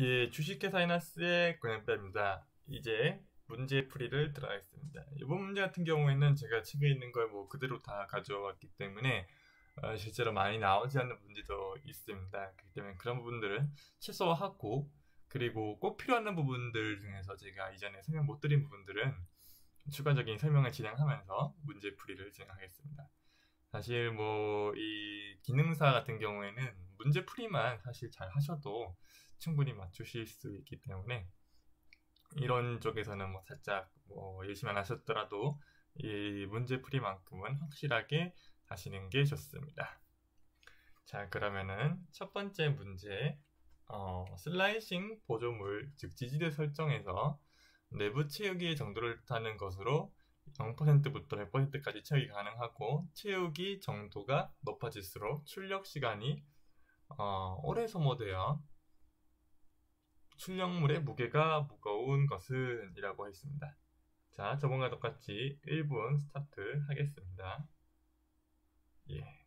예, 주식회사 이나스의 고현배입니다. 이제 문제풀이를 들어가겠습니다. 이번 문제 같은 경우에는 제가 책에 있는 걸 뭐 그대로 다 가져왔기 때문에 실제로 많이 나오지 않는 문제도 있습니다. 그렇기 때문에 그런 부분들은 최소화하고, 그리고 꼭 필요한 부분들 중에서 제가 이전에 설명 못 드린 부분들은 추가적인 설명을 진행하면서 문제풀이를 진행하겠습니다. 사실 뭐 이 기능사 같은 경우에는 문제풀이만 사실 잘 하셔도 충분히 맞추실 수 있기 때문에, 이런 쪽에서는 뭐 살짝 뭐 열심히 안 하셨더라도 이 문제풀이만큼은 확실하게 하시는 게 좋습니다. 자, 그러면은 첫 번째 문제, 슬라이싱 보조물, 즉 지지대 설정에서 내부 채우기의 정도를 뜻하는 것으로 0%부터 100%까지 채우기 가능하고, 채우기 정도가 높아질수록 출력 시간이 오래 소모되어 출력물의 무게가 무거운 것은 이라고 했습니다. 자, 저번과 똑같이 1분 스타트 하겠습니다. 예.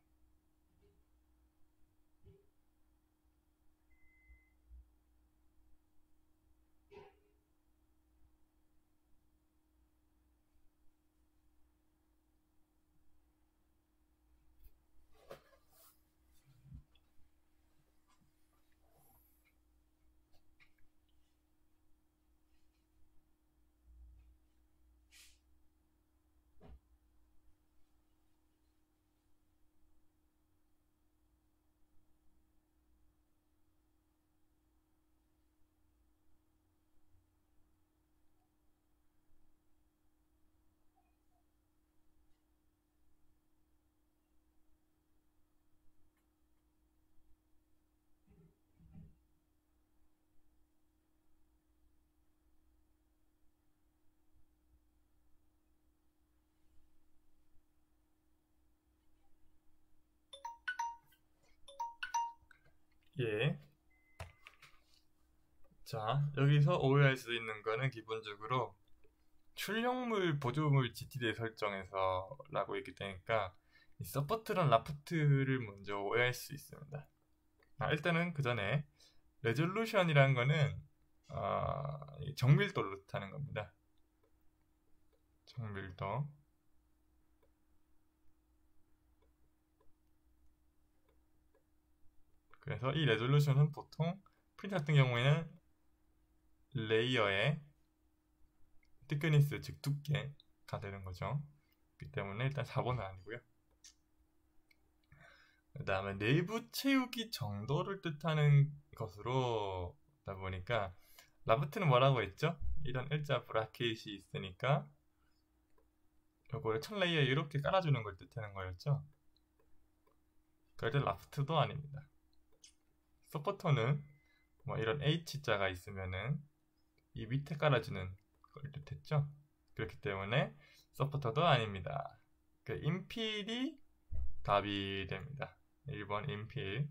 예. 자, 여기서 오해할 수 있는 거는 기본적으로 출력물 보조물 GTD 설정에서 라고 있기 때니까 이 서포트랑 라프트를 먼저 오해할 수 있습니다. 일단은 그 전에 레졸루션이라는 거는 이 정밀도를 뜻하는 겁니다. 정밀도. 그래서 이 레졸루션은 보통 프린트 같은 경우에는 레이어의 thickness, 즉 두께가 되는 거죠. 그렇기 때문에 일단 4번은 아니고요. 그 다음에 내부 채우기 정도를 뜻하는 것으로 다 보니까, 라프트는 뭐라고 했죠? 이런 일자 브라켓이 있으니까 요거를 첫 레이어에 이렇게 깔아주는 걸 뜻하는 거였죠. 그럴 때 라프트도 아닙니다. 서포터는 뭐 이런 H자가 있으면은 이 밑에 깔아주는 걸 뜻했죠. 그렇기 때문에 서포터도 아닙니다. 그 인필이 답이 됩니다. 1번 인필.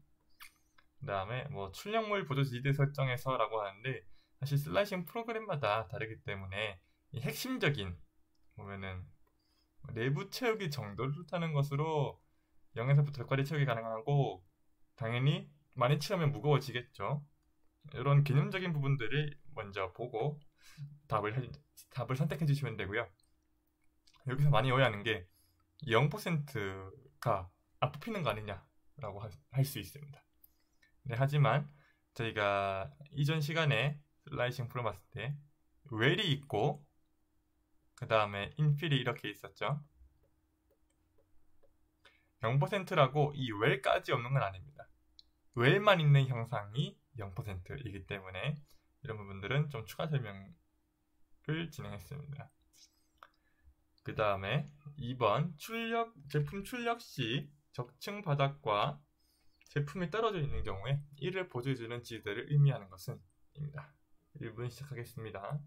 그 다음에 뭐 출력물 보조 지지대 설정에서라고 하는데, 사실 슬라이싱 프로그램마다 다르기 때문에 이 핵심적인 보면은 내부 채우기 정도를 뜻하는 것으로 0에서부터 100까지 채우기 가능하고, 당연히 많이 채우면 무거워지겠죠. 이런 개념적인 부분들을 먼저 보고 답을 선택해 주시면 되고요. 여기서 많이 오해하는 게 0%가 안 뽑히는 거 아니냐라고 할 수 있습니다. 네, 하지만 저희가 이전 시간에 슬라이싱 풀어봤을 때 웰이 있고 그 다음에 인필이 이렇게 있었죠. 0%라고 이 웰까지 없는 건 아닙니다. 웰만 있는 형상이 0%이기 때문에 이런 부분들은 좀 추가 설명을 진행했습니다. 그 다음에 2번 제품 출력 시 적층 바닥과 제품이 떨어져 있는 경우에 이를 보조해주는 지지대를 의미하는 것은 입니다. 1분 시작하겠습니다.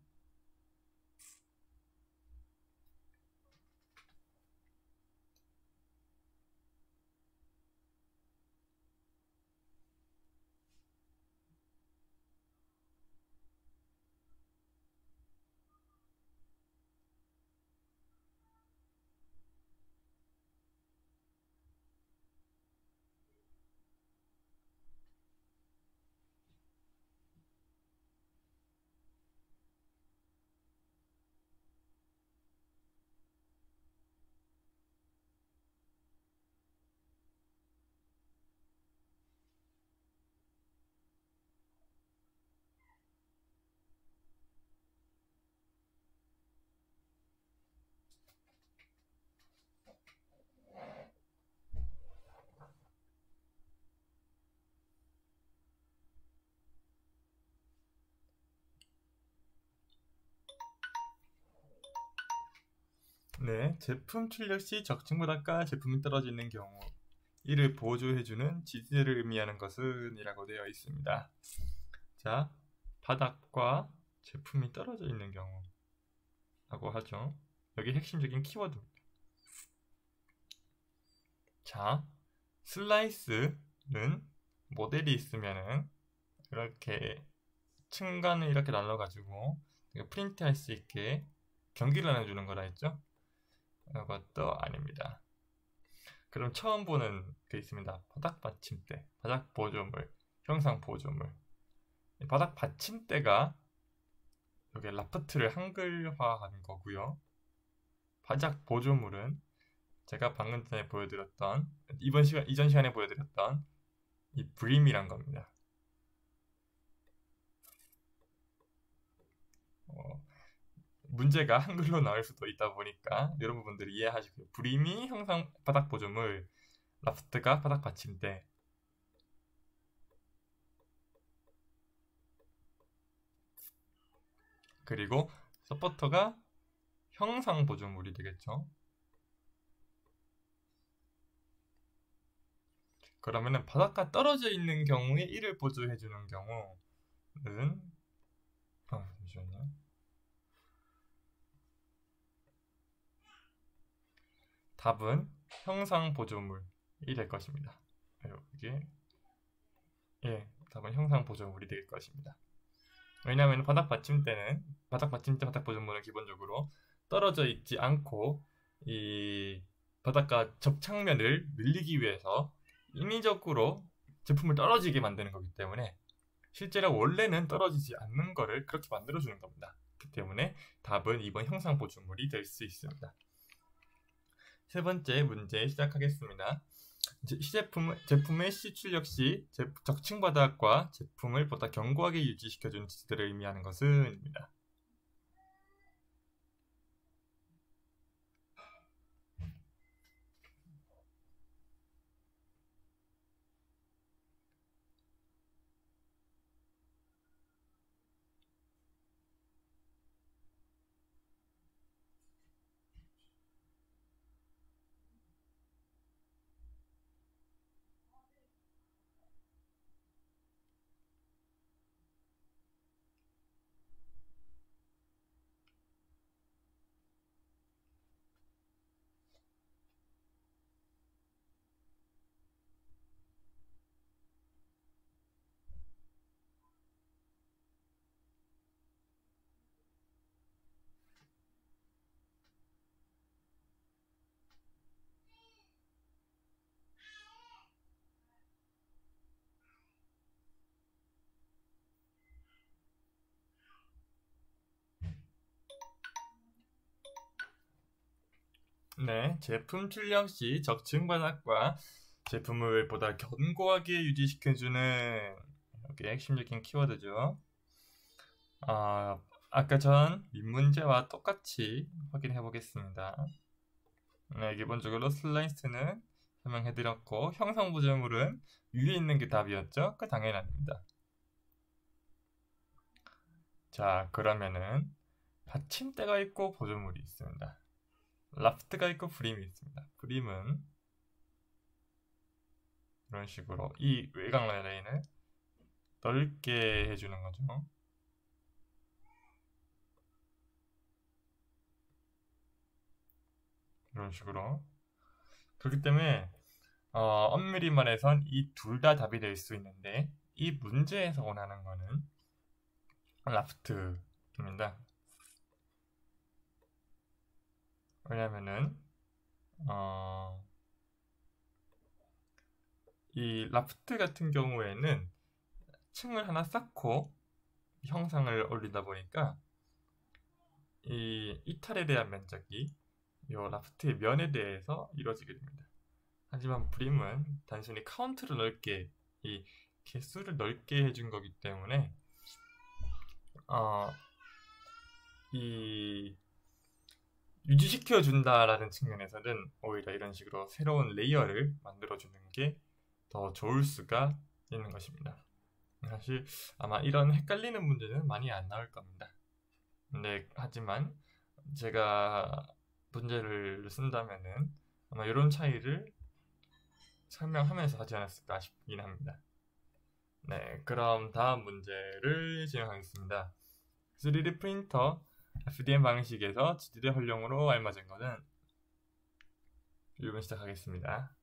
네, 제품 출력 시 적층 바닥과 제품이 떨어지는 경우 이를 보조해주는 지지를 의미하는 것은 이라고 되어 있습니다. 자, 바닥과 제품이 떨어져 있는 경우라고 하죠. 여기 핵심적인 키워드입니다. 자, 슬라이스는 모델이 있으면은 이렇게 층간을 이렇게 날라가지고 프린트할 수 있게 경기를 나눠주는 거라 했죠? 이것도 아닙니다. 그럼 처음 보는 게 있습니다. 바닥 받침대, 바닥 보조물, 형상 보조물. 바닥 받침대가 여기 라프트를 한글화한 거고요. 바닥 보조물은 제가 방금 전에 보여드렸던 이전 시간에 보여드렸던 이 브림이란 겁니다. 문제가 한글로 나올 수도 있다 보니까 여러분 분들이 이해하시고요. 브림이 형상 바닥 보조물, 라프트가 바닥 받침대. 그리고 서포터가 형상 보조물이 되겠죠. 그러면은 바닥과 떨어져 있는 경우에 이를 보조해주는 경우는 잠시만요. 답은 형상 보조물이 될 것입니다. 이게 답은 형상 보조물이 될 것입니다. 왜냐하면 바닥 받침대, 바닥 보조물은 기본적으로 떨어져 있지 않고 이 바닥과 접착면을 늘리기 위해서 인위적으로 제품을 떨어지게 만드는 거기 때문에 실제로 원래는 떨어지지 않는 거를 그렇게 만들어주는 겁니다. 그렇기 때문에 답은 2번 형상 보조물이 될 수 있습니다. 세 번째 문제 시작하겠습니다. 제품의 시출력 시 적층 바닥과 제품을 보다 견고하게 유지시켜주는 지지들을 의미하는 것은 입니다. 네, 제품 출력 시 적층 바닥과 제품을 보다 견고하게 유지시켜주는 여기 핵심적인 키워드죠. 아까 전 민문제와 똑같이 확인해 보겠습니다. 네, 기본적으로 슬라이스는 설명해드렸고 형상 보조물은 위에 있는 게 답이었죠? 그 당연히 아닙니다. 자, 그러면은 받침대가 있고 보조물이 있습니다. 라프트가 있고 브림이 있습니다. 브림은 이런 식으로 이 외곽 라인을 넓게 해주는 거죠. 이런 식으로. 그렇기 때문에 엄밀히 말해선 이 둘 다 답이 될 수 있는데 이 문제에서 원하는 거는 라프트입니다. 왜냐면은 이 라프트 같은 경우에는 층을 하나 쌓고 형상을 올리다 보니까 이 이탈에 대한 면적이 이 라프트의 면에 대해서 이루어지게 됩니다. 하지만 브림은 단순히 카운트를 넓게 이 개수를 넓게 해준 거기 때문에 이 유지시켜 준다라는 측면에서는 오히려 이런 식으로 새로운 레이어를 만들어 주는 게 더 좋을 수가 있는 것입니다. 사실 아마 이런 헷갈리는 문제는 많이 안 나올 겁니다. 근데 하지만 제가 문제를 쓴다면은 아마 이런 차이를 설명하면서 하지 않았을까 싶긴 합니다. 네, 그럼 다음 문제를 진행하겠습니다. 3D 프린터 FDM 방식에서 지지대 활용으로 알맞은 것은 1번 시작하겠습니다.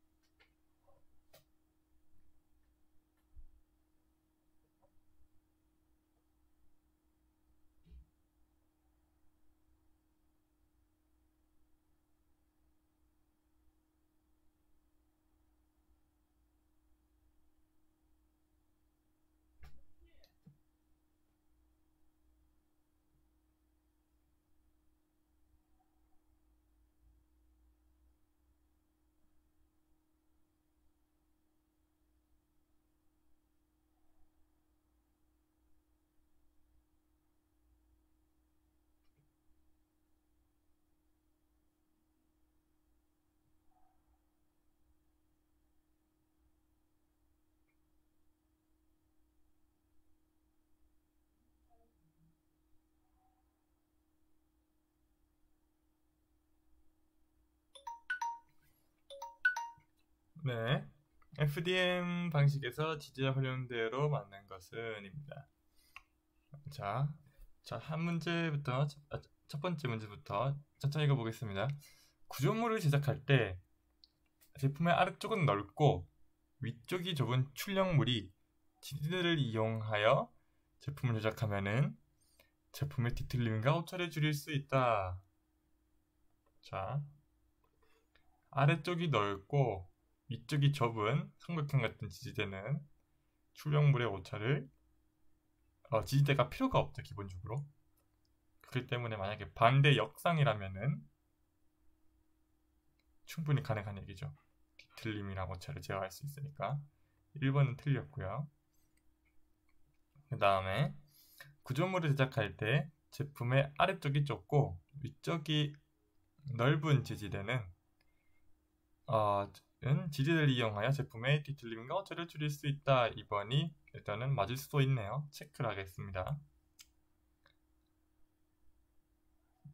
네, FDM 방식에서 지지대 활용대로 만든 것은입니다. 자, 한 문제부터 첫 번째 문제부터 천천히 읽어보겠습니다. 구조물을 제작할 때 제품의 아래쪽은 넓고 위쪽이 좁은 출력물이 지지대를 이용하여 제품을 제작하면은 제품의 뒤틀림과 오차를 줄일 수 있다. 자, 아래쪽이 넓고 위쪽이 좁은 삼각형 같은 지지대는 출력물의 오차를 지지대가 필요가 없죠, 기본적으로. 그렇기 때문에 만약에 반대 역상이라면은 충분히 가능한 얘기죠. 뒤틀림이랑 오차를 제어할 수 있으니까. 1번은 틀렸고요. 그 다음에 구조물을 제작할 때 제품의 아래쪽이 좁고 위쪽이 넓은 지지대는 지지대를 이용하여 제품의 뒤틀림과 오차를 줄일 수 있다. 2번이 일단은 맞을 수도 있네요. 체크를 하겠습니다.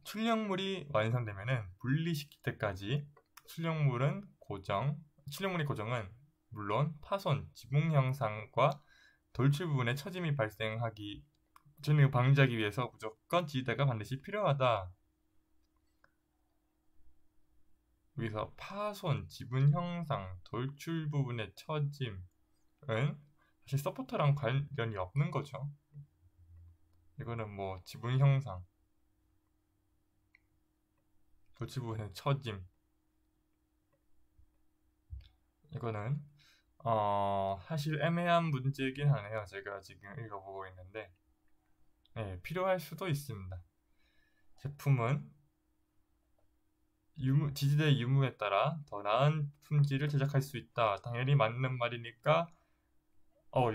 출력물이 완성되면은 분리시킬 때까지 출력물이 고정은 물론 파손, 지붕 형상과 돌출 부분에 처짐이 발생하기 전에 방지하기 위해서 무조건 지지대가 반드시 필요하다. 여기서 파손, 지붕 형상, 돌출 부분의 처짐은 사실 서포터랑 관련이 없는 거죠. 이거는 뭐 지붕 형상, 돌출 부분의 처짐, 이거는 사실 애매한 문제이긴 하네요. 제가 지금 읽어보고 있는데 필요할 수도 있습니다. 제품은 지지대 유무에 따라 더 나은 품질을 제작할 수 있다. 당연히 맞는 말이니까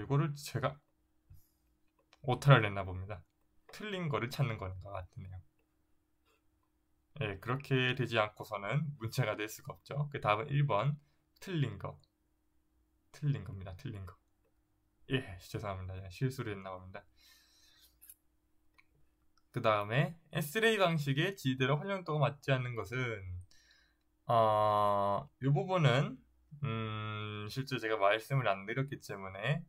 이거를 제가 오타를 냈나 봅니다. 틀린 거를 찾는 것 같네요. 그렇게 되지 않고서는 문제가 될 수가 없죠. 그 다음은 1번 틀린 겁니다. 틀린 거. 죄송합니다. 실수를 했나 봅니다. 그 다음에 S레이 방식의 지지대로 활용도가 맞지 않는 것은 이 부분은 실제 제가 말씀을 안 드렸기 때문에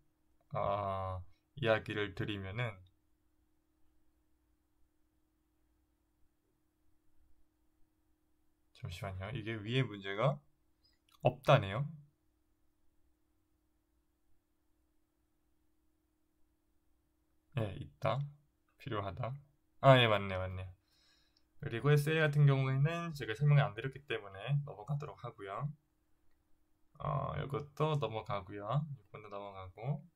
이야기를 드리면은 잠시만요. 이게 위에 문제가 없다네요. 있다. 필요하다. 맞네요. 그리고 SA 같은 경우에는 제가 설명을 안 드렸기 때문에 넘어가도록 하고요. 이것도 넘어가고요. 6번도 넘어가고.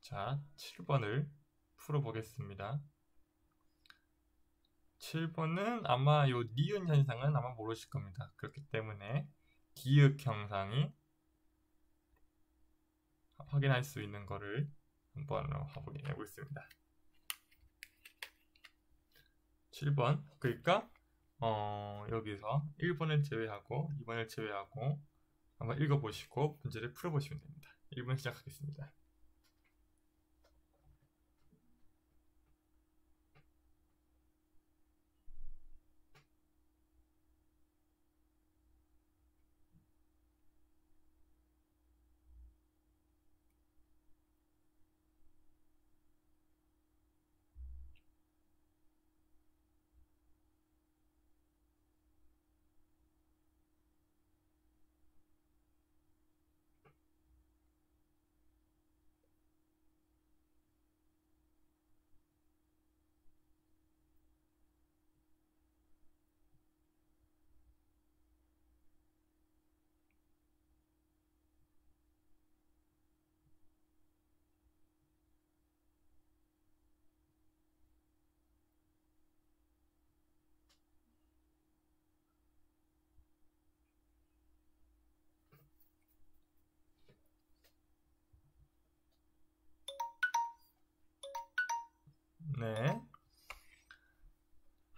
자, 7번을 풀어보겠습니다. 7번은 아마 요 니은 현상은 아마 모르실 겁니다. 그렇기 때문에 기역 형상이 확인할 수 있는 거를 한번 확인해 보겠습니다. 7번 그러니까 여기서 1번을 제외하고 2번을 제외하고 한번 읽어보시고 문제를 풀어보시면 됩니다. 1번 시작하겠습니다.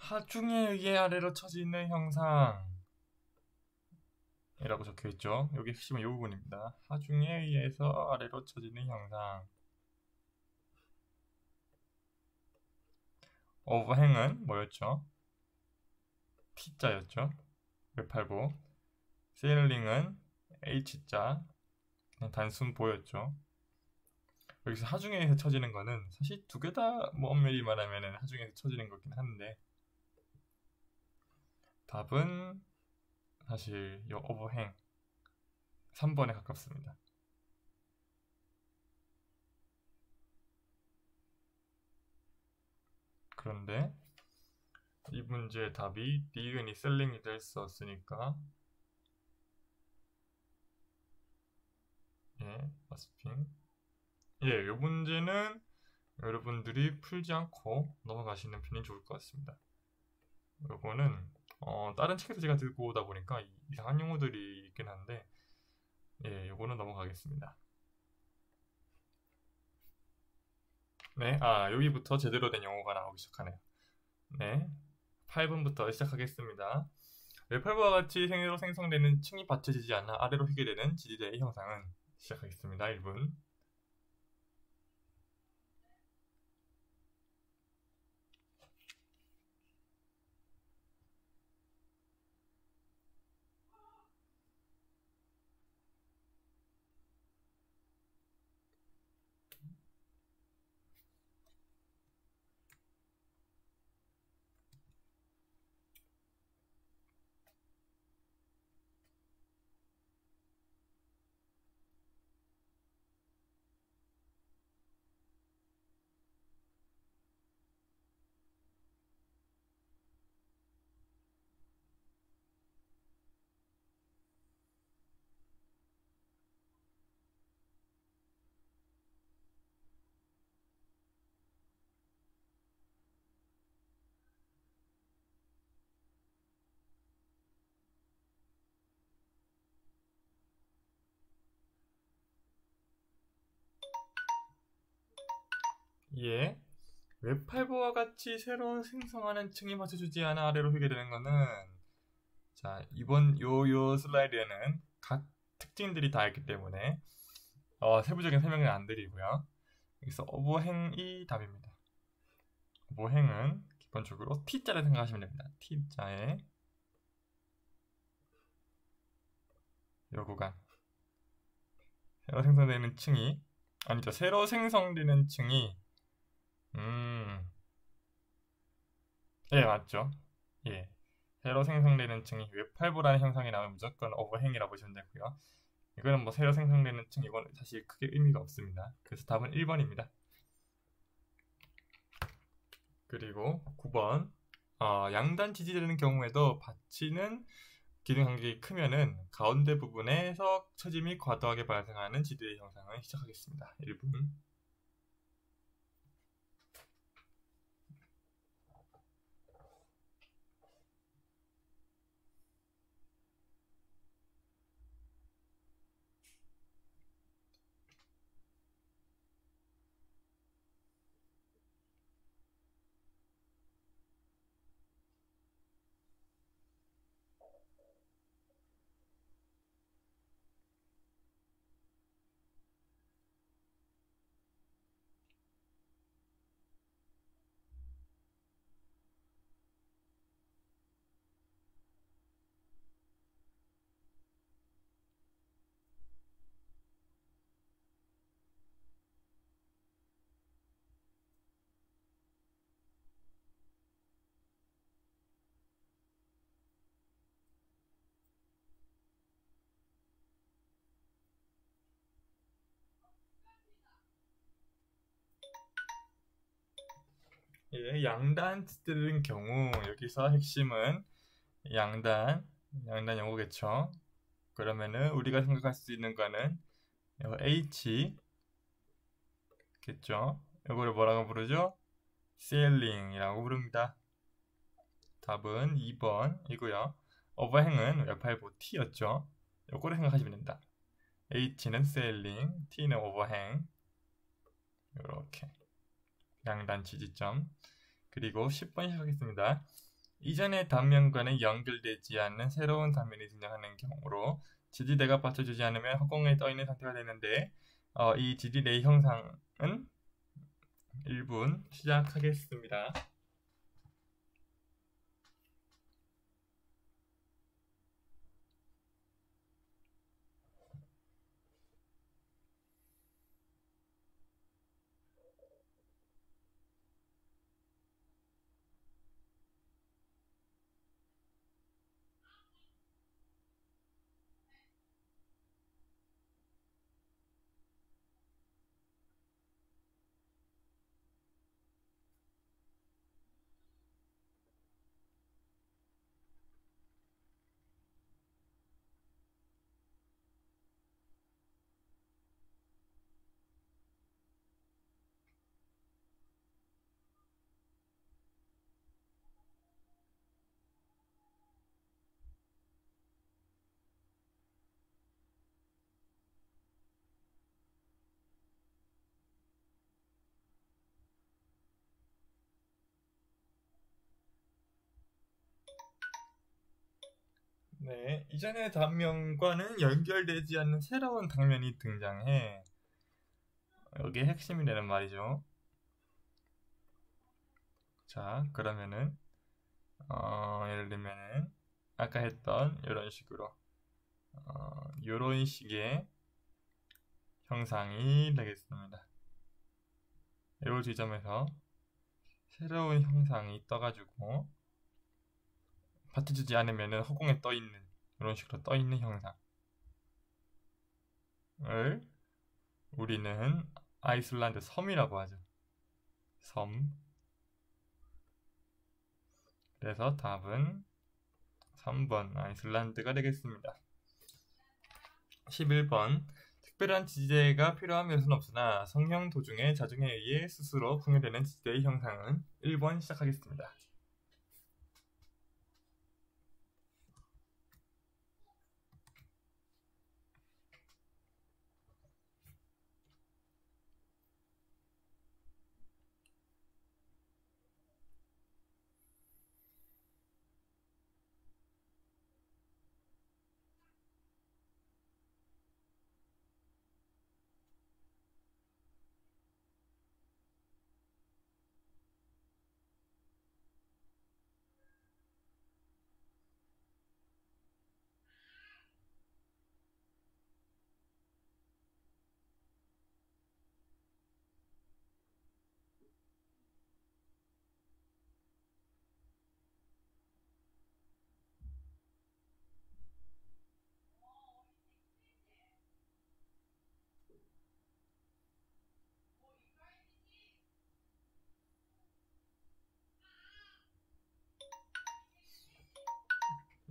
하중에 의해 아래로 처지는 형상 이라고 적혀있죠. 여기 핵심은 이 부분입니다. 하중에 의해서 아래로 처지는 형상. 오버행은 뭐였죠? T자였죠. 웹8보. 세일링은 H자. 그냥 단순 보였죠. 여기서 하중에 의해서 처지는 거는 사실 두 개 다 뭐 엄밀히 말하면 하중에 의해서 처지는 거긴 한데 답은 사실 이 오버행 3번에 가깝습니다. 그런데 이 문제의 답이 니은이 셀링이 될 수 없으니까 예, 마스핑 예, 이 문제는 여러분들이 풀지 않고 넘어가시는 편이 좋을 것 같습니다. 요거는 다른 책에서 제가 들고 오다 보니까 이상한 용어들이 있긴 한데 예, 요거는 넘어가겠습니다. 네, 여기부터 제대로 된 용어가 나오기 시작하네요. 네, 8번부터 시작하겠습니다. 웹8보와 같이 생으로 생성되는 층이 받쳐지지 않아 아래로 휘게 되는 지지대의 형상은 시작하겠습니다. 1분. 예. 웹8보와 같이 새로 생성하는 층이 받쳐주지 않아 아래로 휘게 되는 거는 자, 이번 요 슬라이드에는 각 특징들이 다 있기 때문에 세부적인 설명은 안 드리고요. 여기서 오버행이 답입니다. 오버행은 기본적으로 T자를 생각하시면 됩니다. T자에 요 구간 새로 생성되는 층이 아니죠. 새로 생성되는 층이 예, 맞죠. 예. 새로 생성되는 층이 웹8보라는 형상이 나오면 무조건 오버행이라고 보시면 되고요. 이거는 뭐 새로 생성되는 층 이건 사실 크게 의미가 없습니다. 그래서 답은 1번입니다. 그리고 9번 양단 지지되는 경우에도 받치는 기둥 간격이 크면은 가운데 부분에서 처짐이 과도하게 발생하는 지지대 형상을 시작하겠습니다. 1분. 예, 양단 지지되는 경우 여기서 핵심은 양단 영어겠죠. 그러면은 우리가 생각할 수 있는 거는 H 겠죠. 이거를 뭐라고 부르죠? 세일링이라고 부릅니다. 답은 2번이고요. 오버행은 웹8보 T였죠. 요거를 생각하시면 됩니다. H는 세일링, T는 오버행. 이렇게 양단 지지점. 그리고 10번 시작하겠습니다. 이전의 단면과는 연결되지 않는 새로운 단면이 등장하는 경우로 지지대가 받쳐주지 않으면 허공에 떠있는 상태가 되는데 이 지지대의 형상은 1분 시작하겠습니다. 네, 이전의 단면과는 연결되지 않는 새로운 단면이 등장해. 여기에 핵심이 되는 말이죠. 자, 그러면은 예를 들면은 아까 했던 이런 식으로 이런 식의 형상이 되겠습니다. 이 지점에서 새로운 형상이 떠가지고 받쳐주지 않으면 허공에 떠있는 이런 식으로 떠있는 형상을 우리는 아이슬란드 섬이라고 하죠. 섬. 그래서 답은 3번 아이슬란드가 되겠습니다. 11번 특별한 지지대가 필요한 묘수는 없으나 성형 도중에 자중에 의해 스스로 풍요되는 지지대의 형상은 1번 시작하겠습니다.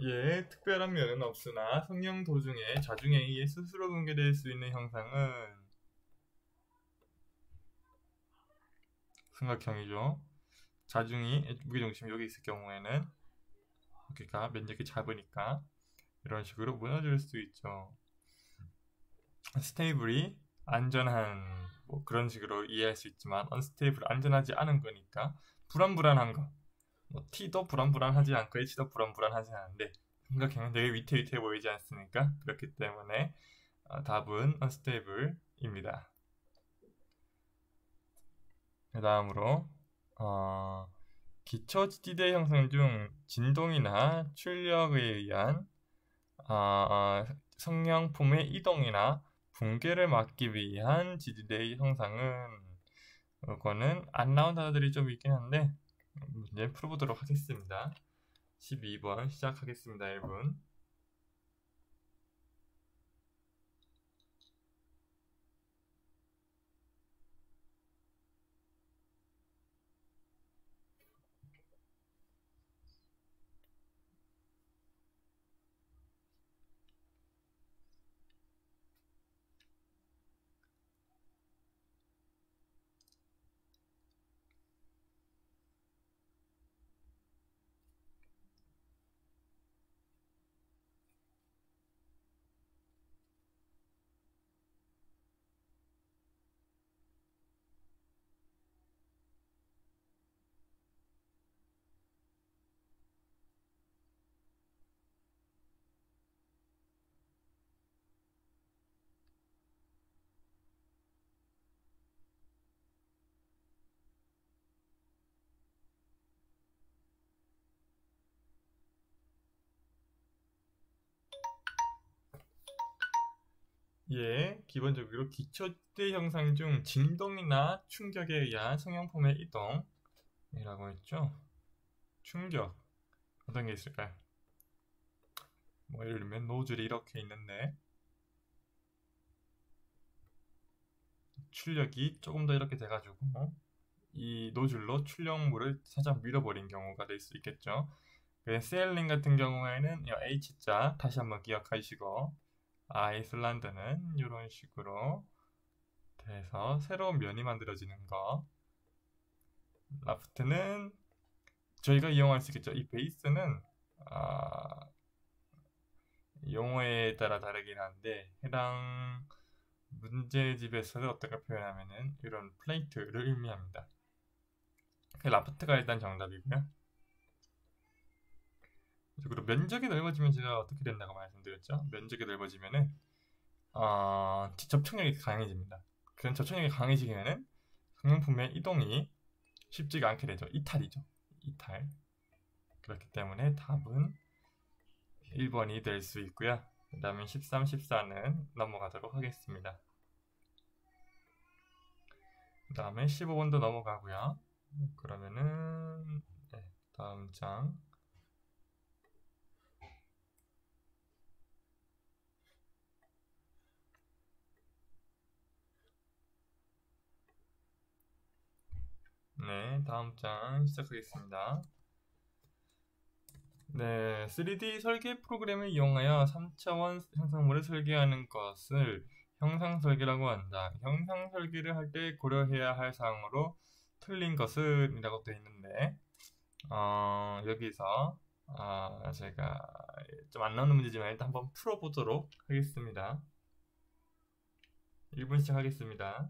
예, 특별한 면은 없으나 성형 도중에 자중에 의해 스스로 붕괴될 수 있는 형상은 삼각형이죠. 자중이 무게중심이 여기 있을 경우에는 여기가 면적이 작으니까 이런 식으로 무너질 수 있죠. 스테이블이 안전한 뭐 그런 식으로 이해할 수 있지만 언스테이블 안전하지 않은 거니까 불안불안한 거. 뭐 T도 불안불안하지 않고 H도 불안불안하지 않은데 삼각형은 되게 위태위태해 보이지 않습니까? 그렇기 때문에 답은 unstable입니다. 그 다음으로 기초지대 형성 중 진동이나 출력에 의한 성형품의 이동이나 붕괴를 막기 위한 지지대의 형상은 이거는 안 나온 단어들이 좀 있긴 한데 이제 풀어보도록 하겠습니다. 12번 시작하겠습니다. 1분. 기본적으로 기초대 형상 중 진동이나 충격에 의한 성형품의 이동이라고 했죠. 충격 어떤 게 있을까요? 뭐 예를 들면 노즐이 이렇게 있는데 출력이 조금 더 이렇게 돼가지고 이 노즐로 출력물을 살짝 밀어버린 경우가 될 수 있겠죠. 세일링 같은 경우에는 이 H자 다시 한번 기억하시고, 아이슬란드는 이런 식으로 돼서 새로운 면이 만들어지는 거. 라프트는 저희가 이용할 수 있겠죠. 이 베이스는 용어에 따라 다르긴 한데 해당 문제집에서는 어떻게 표현하면은 이런 플레이트를 의미합니다. 라프트가 일단 정답이고요. 그리고 면적이 넓어지면 제가 어떻게 된다고 말씀드렸죠? 면적이 넓어지면은 접촉력이 강해집니다. 그런 접촉력이 강해지면은 성형품의 이동이 쉽지가 않게 되죠. 이탈이죠. 이탈. 그렇기 때문에 답은 1번이 될 수 있고요. 그 다음에 13, 14는 넘어가도록 하겠습니다. 그 다음에 15번도 넘어가고요. 그러면은 다음 장. 다음 장 시작하겠습니다. 3D 설계 프로그램을 이용하여 3차원 형상물을 설계하는 것을 형상 설계라고 한다. 형상 설계를 할 때 고려해야 할 사항으로 틀린 것은 이라고 되어 있는데 여기서 제가 좀 안 나오는 문제지만 일단 한번 풀어보도록 하겠습니다. 1분 시작하겠습니다.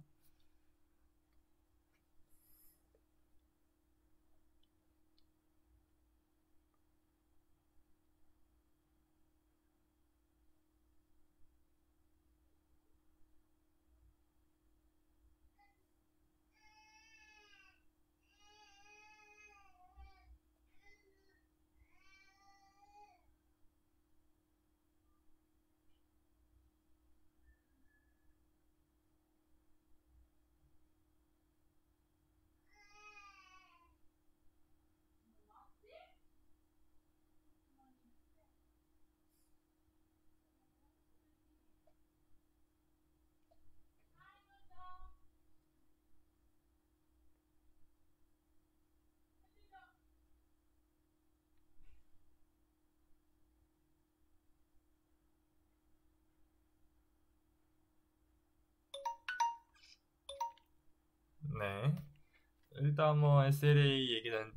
일단 뭐 SLA 얘기는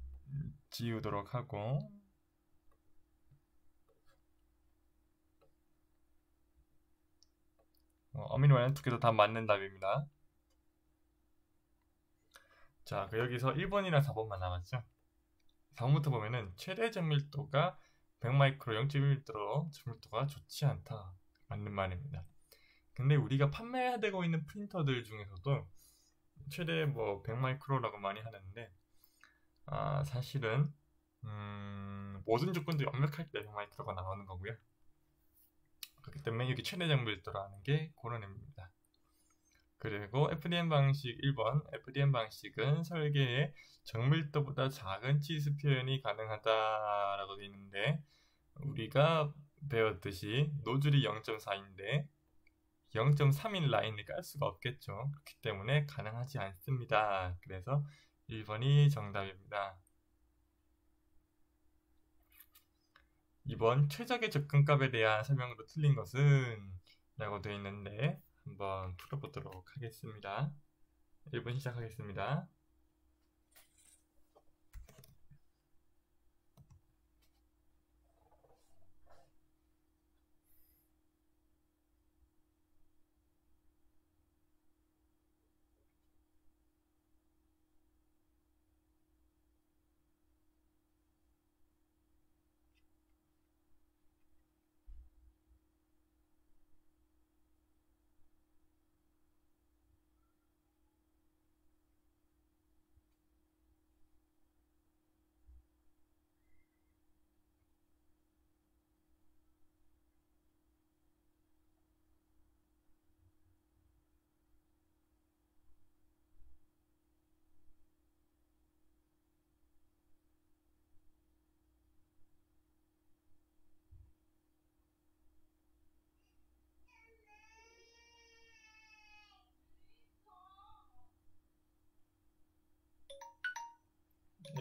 지우도록 하고 어미노는 두 개 다 맞는 답입니다. 자, 여기서 1번이랑 4번만 남았죠. 4번부터 보면은 최대 정밀도가 100마이크로 0.1mm로 정밀도가 좋지 않다. 맞는 말입니다. 근데 우리가 판매되고 있는 프린터들 중에서도 최대 100마이크로라고 많이 하는데 사실은 모든 조건들이 완벽할 때 100마이크로가 나오는 거고요. 그렇기 때문에 여기 최대 정밀도라는 게 그런 의미입니다. 그리고 FDM 방식 1번 FDM 방식은 설계에 정밀도보다 작은 치수 표현이 가능하다라고 되어 있는데 우리가 배웠듯이 노즐이 0.4인데 0.3인 라인을 깔 수가 없겠죠. 그렇기 때문에 가능하지 않습니다. 그래서 1번이 정답입니다. 2번 최적의 접근값에 대한 설명으로 틀린 것은 라고 되어 있는데 한번 풀어보도록 하겠습니다. 1분 시작하겠습니다.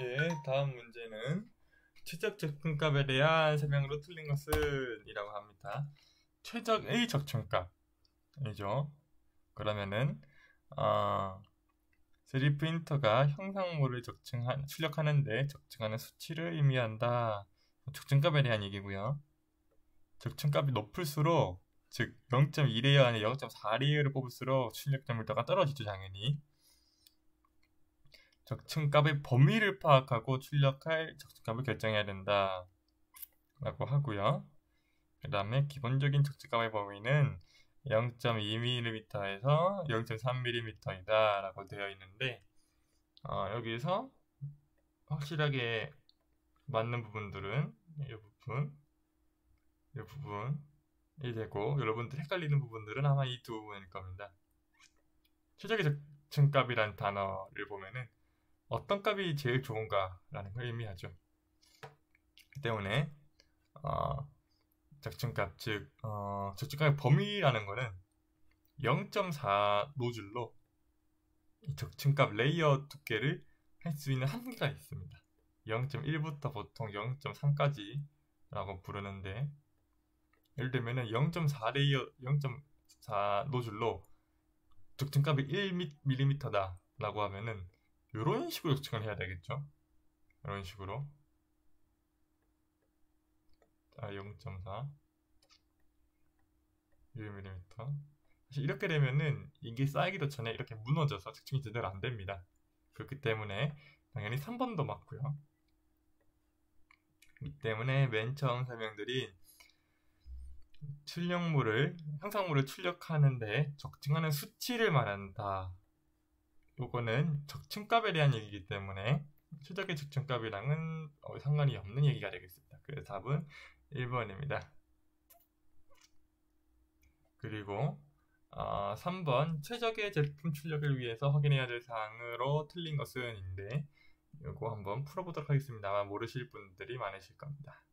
예, 다음 문제는 최적 적층값에 대한 설명으로 틀린 것은 이라고 합니다. 최적의 적층값이죠. 그러면은 3D 프린터가 형상물을 출력하는데 적층하는 수치를 의미한다. 적층값에 대한 얘기고요. 적층값이 높을수록, 즉 0.2레이어 안에 0.4레이어를 뽑을수록 출력된 밀도가 떨어지죠, 당연히. 적층값의 범위를 파악하고 출력할 적층값을 결정해야 된다 라고 하고요. 그 다음에 기본적인 적층값의 범위는 0.2mm에서 0.3mm이다 라고 되어 있는데, 여기서 확실하게 맞는 부분들은 이 부분이 되고, 여러분들 헷갈리는 부분들은 아마 이 두 부분일 겁니다. 최적의 적층값이란 단어를 보면은 어떤 값이 제일 좋은가라는 걸 의미하죠. 그 때문에 적층값, 즉 적층값의 범위라는 거는 0.4 노즐로 이 적층값 레이어 두께를 할 수 있는 한계가 있습니다. 0.1부터 보통 0.3까지 라고 부르는데, 예를 들면은 0.4 레이어, 0.4 노즐로 적층값이 1mm다 라고 하면은 이런 식으로 적층을 해야 되겠죠. 이런 식으로 0.4 1mm. 사실 이렇게 되면은 이게 쌓이기도 전에 이렇게 무너져서 적층이 제대로 안 됩니다. 그렇기 때문에 당연히 3번도 맞고요. 이 때문에 맨 처음 설명드린 형상물을 출력하는데 적층하는 수치를 말한다. 요거는 적층값에 대한 얘기이기 때문에 최적의 적층값이랑은 상관이 없는 얘기가 되겠습니다. 그래서 답은 1번입니다. 그리고 3번 최적의 제품 출력을 위해서 확인해야 될 사항으로 틀린 것은 인데, 이거 한번 풀어보도록 하겠습니다. 아마 모르실 분들이 많으실 겁니다.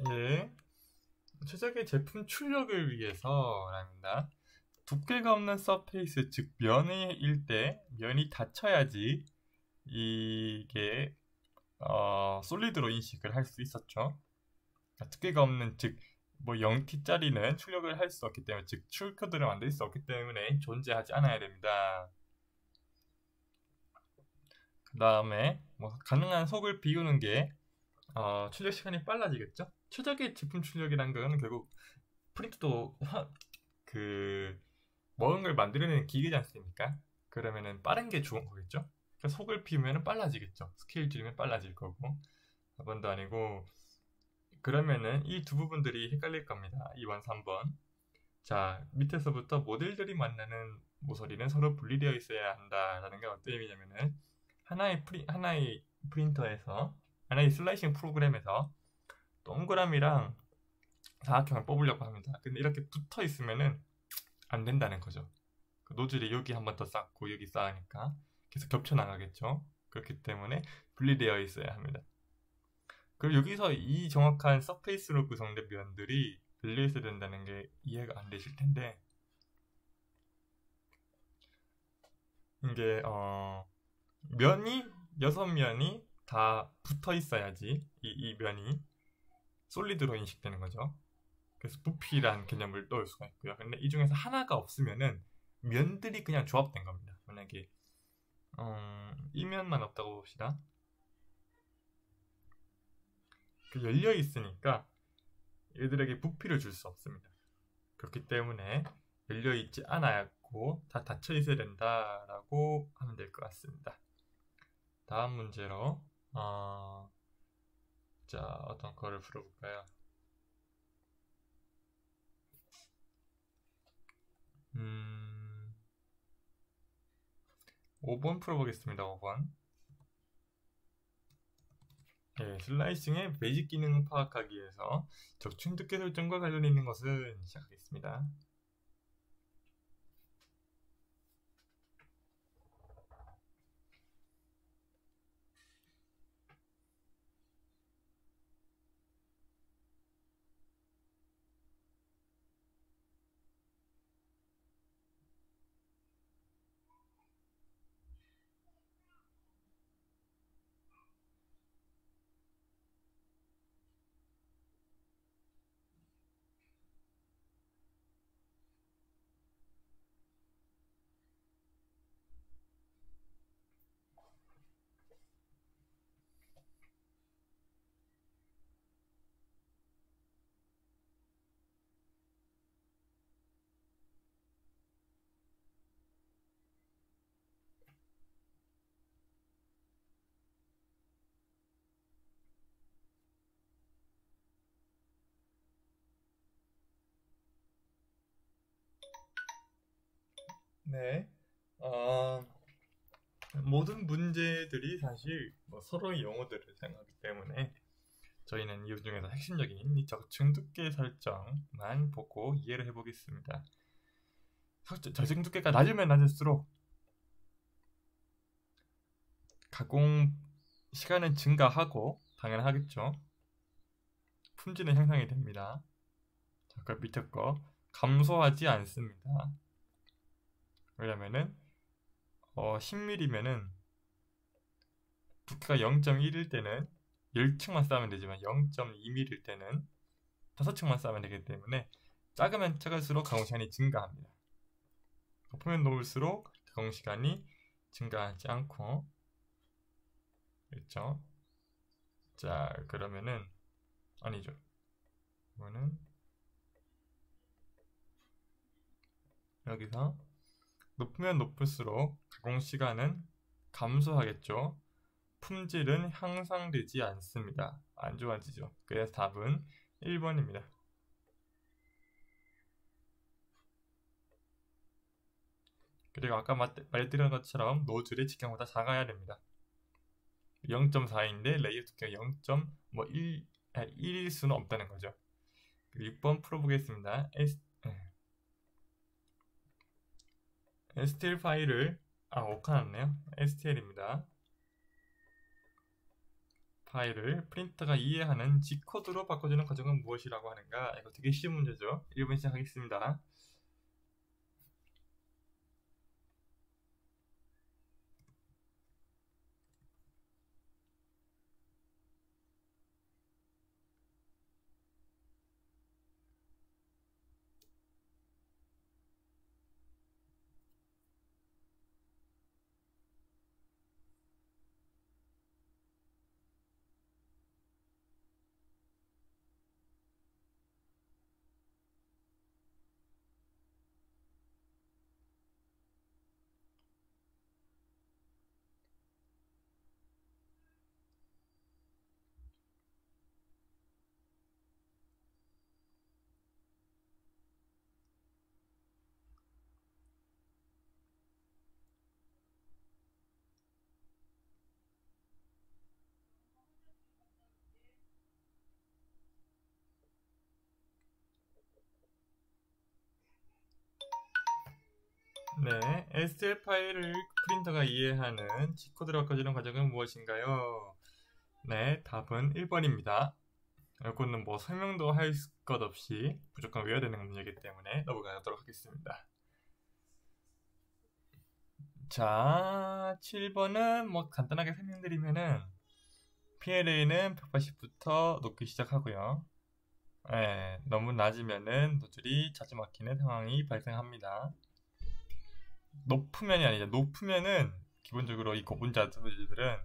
예, 최적의 제품 출력을 위해서랍니다. 두께가 없는 서페이스, 즉 면일 때 면이 닫혀야지 이게 솔리드로 인식을 할 수 있었죠. 그러니까 두께가 없는, 즉 뭐 0t짜리는 출력을 할 수 없기 때문에, 즉 출코드를 만들 수 없기 때문에 존재하지 않아야 됩니다. 그 다음에 뭐 가능한 속을 비우는 게 출력 시간이 빨라지겠죠. 최적의 제품 출력이란 건 결국 프린트도 먹은 걸 만들어내는 기계지 않습니까? 그러면은 빠른 게 좋은 거겠죠. 그러니까 속을 비우면 빨라지겠죠. 스케일 줄이면 빨라질 거고. 4번도 아니고, 그러면은 이 두 부분들이 헷갈릴 겁니다. 2번, 3번. 자, 밑에서부터 모델들이 만나는 모서리는 서로 분리되어 있어야 한다라는 게 어떤 의미냐면은, 하나의 프린터에서, 하나의 슬라이싱 프로그램에서 동그라미랑 사각형을 뽑으려고 합니다. 근데 이렇게 붙어 있으면은 안 된다는 거죠. 그 노즐이 여기 한 번 더 쌓고 여기 쌓으니까 계속 겹쳐 나가겠죠. 그렇기 때문에 분리되어 있어야 합니다. 그리고 여기서 이 정확한 서페이스로 구성된 면들이 분리해 있어야 된다는 게 이해가 안 되실 텐데, 이게 면이 6면이 다 붙어 있어야지 이 면이 솔리드로 인식되는 거죠. 그래서 부피란 개념을 넣을 수가 있고요. 근데 이 중에서 하나가 없으면은 면들이 그냥 조합된 겁니다. 만약에 이면만 없다고 봅시다. 열려 있으니까 얘들에게 부피를 줄 수 없습니다. 그렇기 때문에 열려 있지 않았고 다 닫혀 있어야 된다라고 하면 될 것 같습니다. 다음 문제로 자, 어떤 거를 풀어볼까요? 5번 풀어보겠습니다. 5번. 네, 슬라이싱의 베이직 기능을 파악하기 위해서 적중 두께 설정과 관련 있는 것을 시작하겠습니다. 네, 모든 문제들이 사실 서로의 용어들을 사용하기 때문에 저희는 이 중에서 핵심적인 이 적중 두께 설정만 보고 이해를 해보겠습니다. 적중 두께가 낮으면 낮을수록 가공 시간은 증가하고 당연하겠죠. 품질은 향상이 됩니다. 그 밑에 거 감소하지 않습니다. 왜냐면은 10mm면은 두께가 0.1일 때는 10층만 쌓으면 되지만 0.2mm일 때는 5층만 쌓으면 되기 때문에 작으면 작을수록 가공 시간이 증가합니다. 높으면 높을수록 가공 시간이 증가하지 않고, 그렇죠? 자, 그러면은 아니죠. 이거는 여기서 높으면 높을수록 가공 시간은 감소하겠죠. 품질은 향상되지 않습니다. 안 좋아지죠. 그래서 답은 1번입니다. 그리고 아까 말드린 것처럼 노즐의 직경보다 작아야 됩니다. 0.4인데 레이어 두께가 0.1일 수는 없다는 거죠. 6번 풀어보겠습니다. STL 파일을 옥화났네요. STL입니다. 파일을 프린터가 이해하는 G코드로 바꿔주는 과정은 무엇이라고 하는가? 이거 되게 쉬운 문제죠. 1번 시작하겠습니다. 네, STL 파일을 프린터가 이해하는 G코드로 바꿔주는 과정은 무엇인가요? 네, 답은 1번입니다. 이거는 설명도 할 것 없이 무조건 외워야 되는 문제이기 때문에 넘어가도록 하겠습니다. 자, 7번은 간단하게 설명드리면은 PLA는 180부터 높기 시작하고요. 네, 너무 낮으면은 노즐이 자주 막히는 상황이 발생합니다. 높으면이 아니죠. 높으면은 기본적으로 이 고분자 소재들은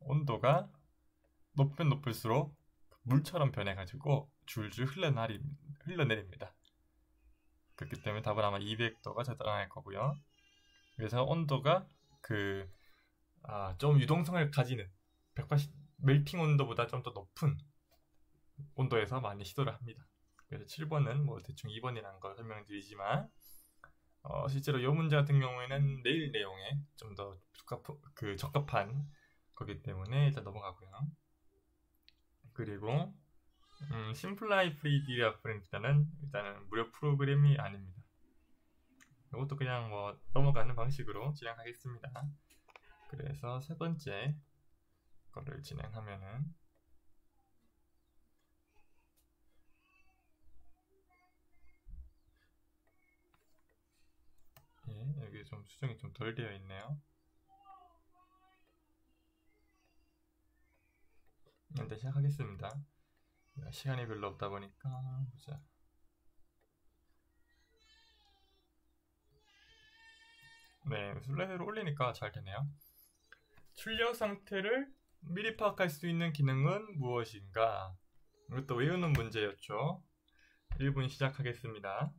온도가 높으면 높을수록 물처럼 변해가지고 줄줄 흘러내립니다. 그렇기 때문에 답은 아마 200도가 적당할 거고요. 그래서 온도가 좀 유동성을 가지는 180 멜팅 온도보다 좀 더 높은 온도에서 많이 시도를 합니다. 그래서 7번은 뭐 대충 2번이라는 걸 설명드리지만 실제로 이 문제 같은 경우에는 내일 내용에 좀 더 적합한 거기 때문에 일단 넘어가고요. 그리고 심플라이 프리디 레퍼런스는 일단은 무료 프로그램이 아닙니다. 이것도 그냥 뭐 넘어가는 방식으로 진행하겠습니다. 그래서 세 번째 거를 진행하면은 여기 좀 수정이 좀 덜 되어 있네요. 일단 시작하겠습니다. 시간이 별로 없다 보니까 보자. 네, 슬라이드를 올리니까 잘 되네요. 출력 상태를 미리 파악할 수 있는 기능은 무엇인가? 이것도 외우는 문제였죠. 1분 시작하겠습니다.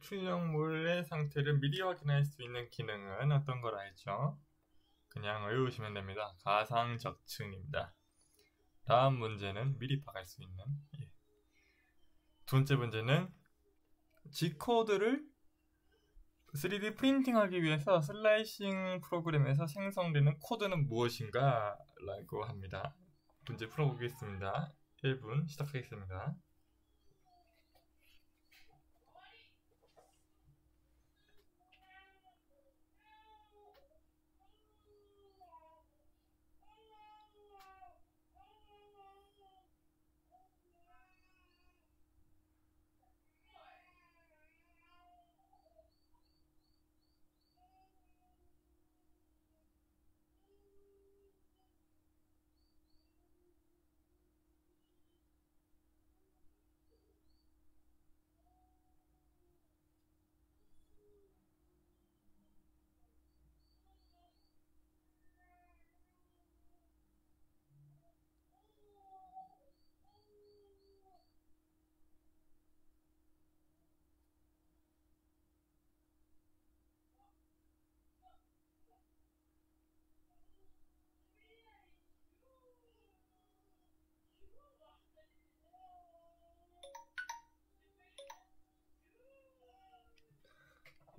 출력물의 상태를 미리 확인할 수 있는 기능은 어떤 걸 알죠? 그냥 외우시면 됩니다. 가상적층입니다. 다음 문제는 미리 파악할 수 있는 두 번째 문제는 G코드를 3D 프린팅하기 위해서 슬라이싱 프로그램에서 생성되는 코드는 무엇인가? 라고 합니다. 문제 풀어보겠습니다. 1분 시작하겠습니다.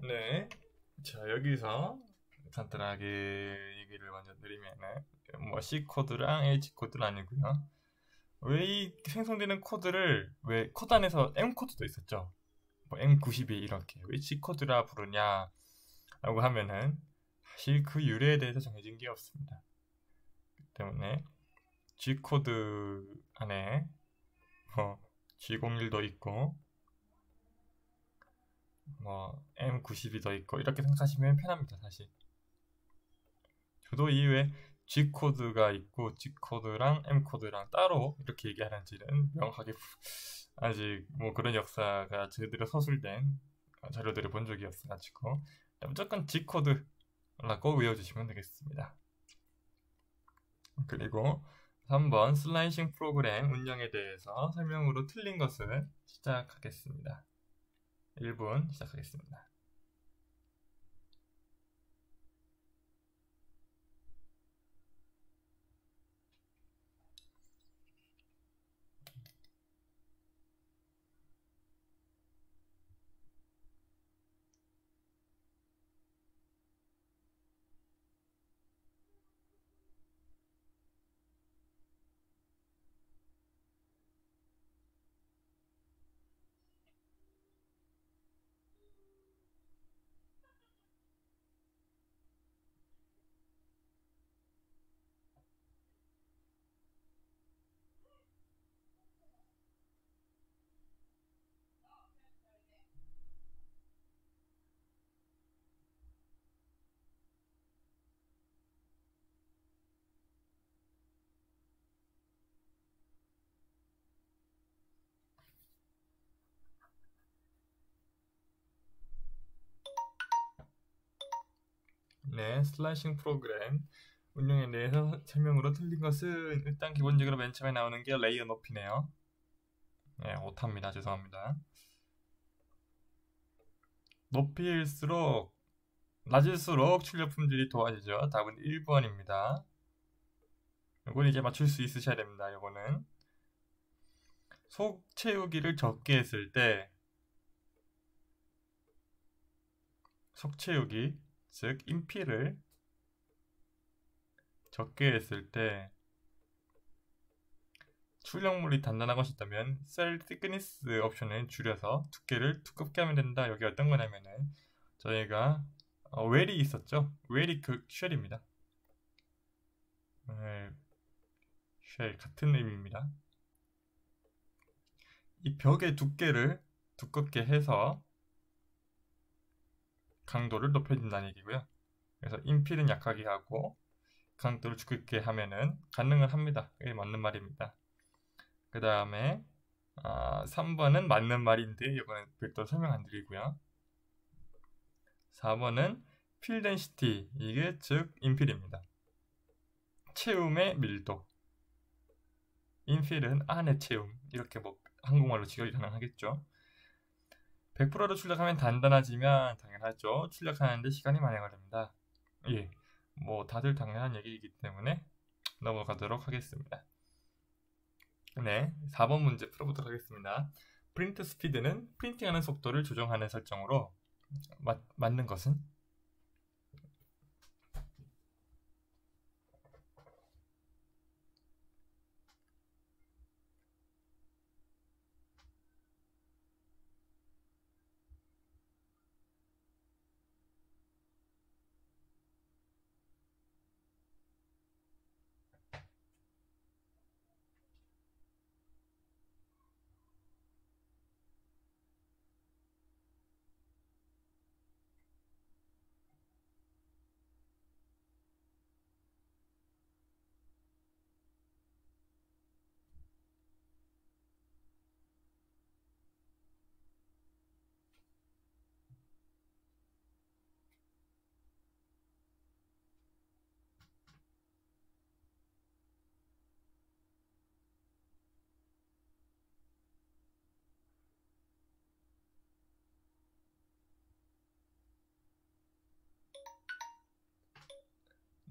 네. 자, 여기서 간단하게 얘기를 먼저 드리면은 뭐 C코드랑 H코드는 아니고요. 왜 이 생성되는 코드를 왜 코드 안에서 M코드도 있었죠. 뭐 M92 이렇게 왜 G코드라 부르냐 라고 하면은 사실 그 유래에 대해서 정해진 게 없습니다. 때문에 G코드 안에 뭐 G01도 있고 뭐 M92도 있고 이렇게 생각하시면 편합니다. 사실 저도 이외에 G코드가 있고 G코드랑 M코드랑 따로 이렇게 얘기하는지는 명확하게 아직 뭐 그런 역사가 제대로 서술된 자료들을 본 적이 없어가지고 무조건 G코드라고 외워주시면 되겠습니다. 그리고 3번 슬라이싱 프로그램 운영에 대해서 설명으로 틀린 것을 시작하겠습니다. 1분 시작하겠습니다. 네, 슬라이싱 프로그램 운영에 대해서 설명으로 틀린 것은 일단 기본적으로 맨 처음에 나오는 게 레이어 높이네요. 네, 오타입니다. 죄송합니다. 높이일수록 낮을수록 출력 품질이 좋아지죠. 답은 1번입니다. 이건 이제 맞출 수 있으셔야 됩니다. 이거는 속 채우기를 적게 했을 때 속 채우기, 즉 인피를 적게 했을 때 출력물이 단단한 것이 있다면 셀 thickness 옵션을 줄여서 두께를 두껍게 하면 된다. 여기 어떤 거냐면은 저희가 웰이 있었죠. 웰이 그 쉘입니다. 쉘 같은 의미입니다. 이 벽의 두께를 두껍게 해서 강도를 높여준다는 얘기고요. 그래서 인필은 약하게 하고 강도를 두껍게 하면은 가능을 합니다. 이게 맞는 말입니다. 그 다음에 3번은 맞는 말인데 이거는 별도로 설명 안 드리고요. 4번은 필 덴시티, 이게 즉 인필입니다. 채움의 밀도, 인필은 안의 채움, 이렇게 뭐 한국말로 직역이 가능하겠죠. 100%로 출력하면 단단하지만 당연하죠. 출력하는데 시간이 많이 걸립니다. 예, 뭐 다들 당연한 얘기이기 때문에 넘어가도록 하겠습니다. 네, 4번 문제 풀어보도록 하겠습니다. 프린트 스피드는 프린팅하는 속도를 조정하는 설정으로 맞는 것은?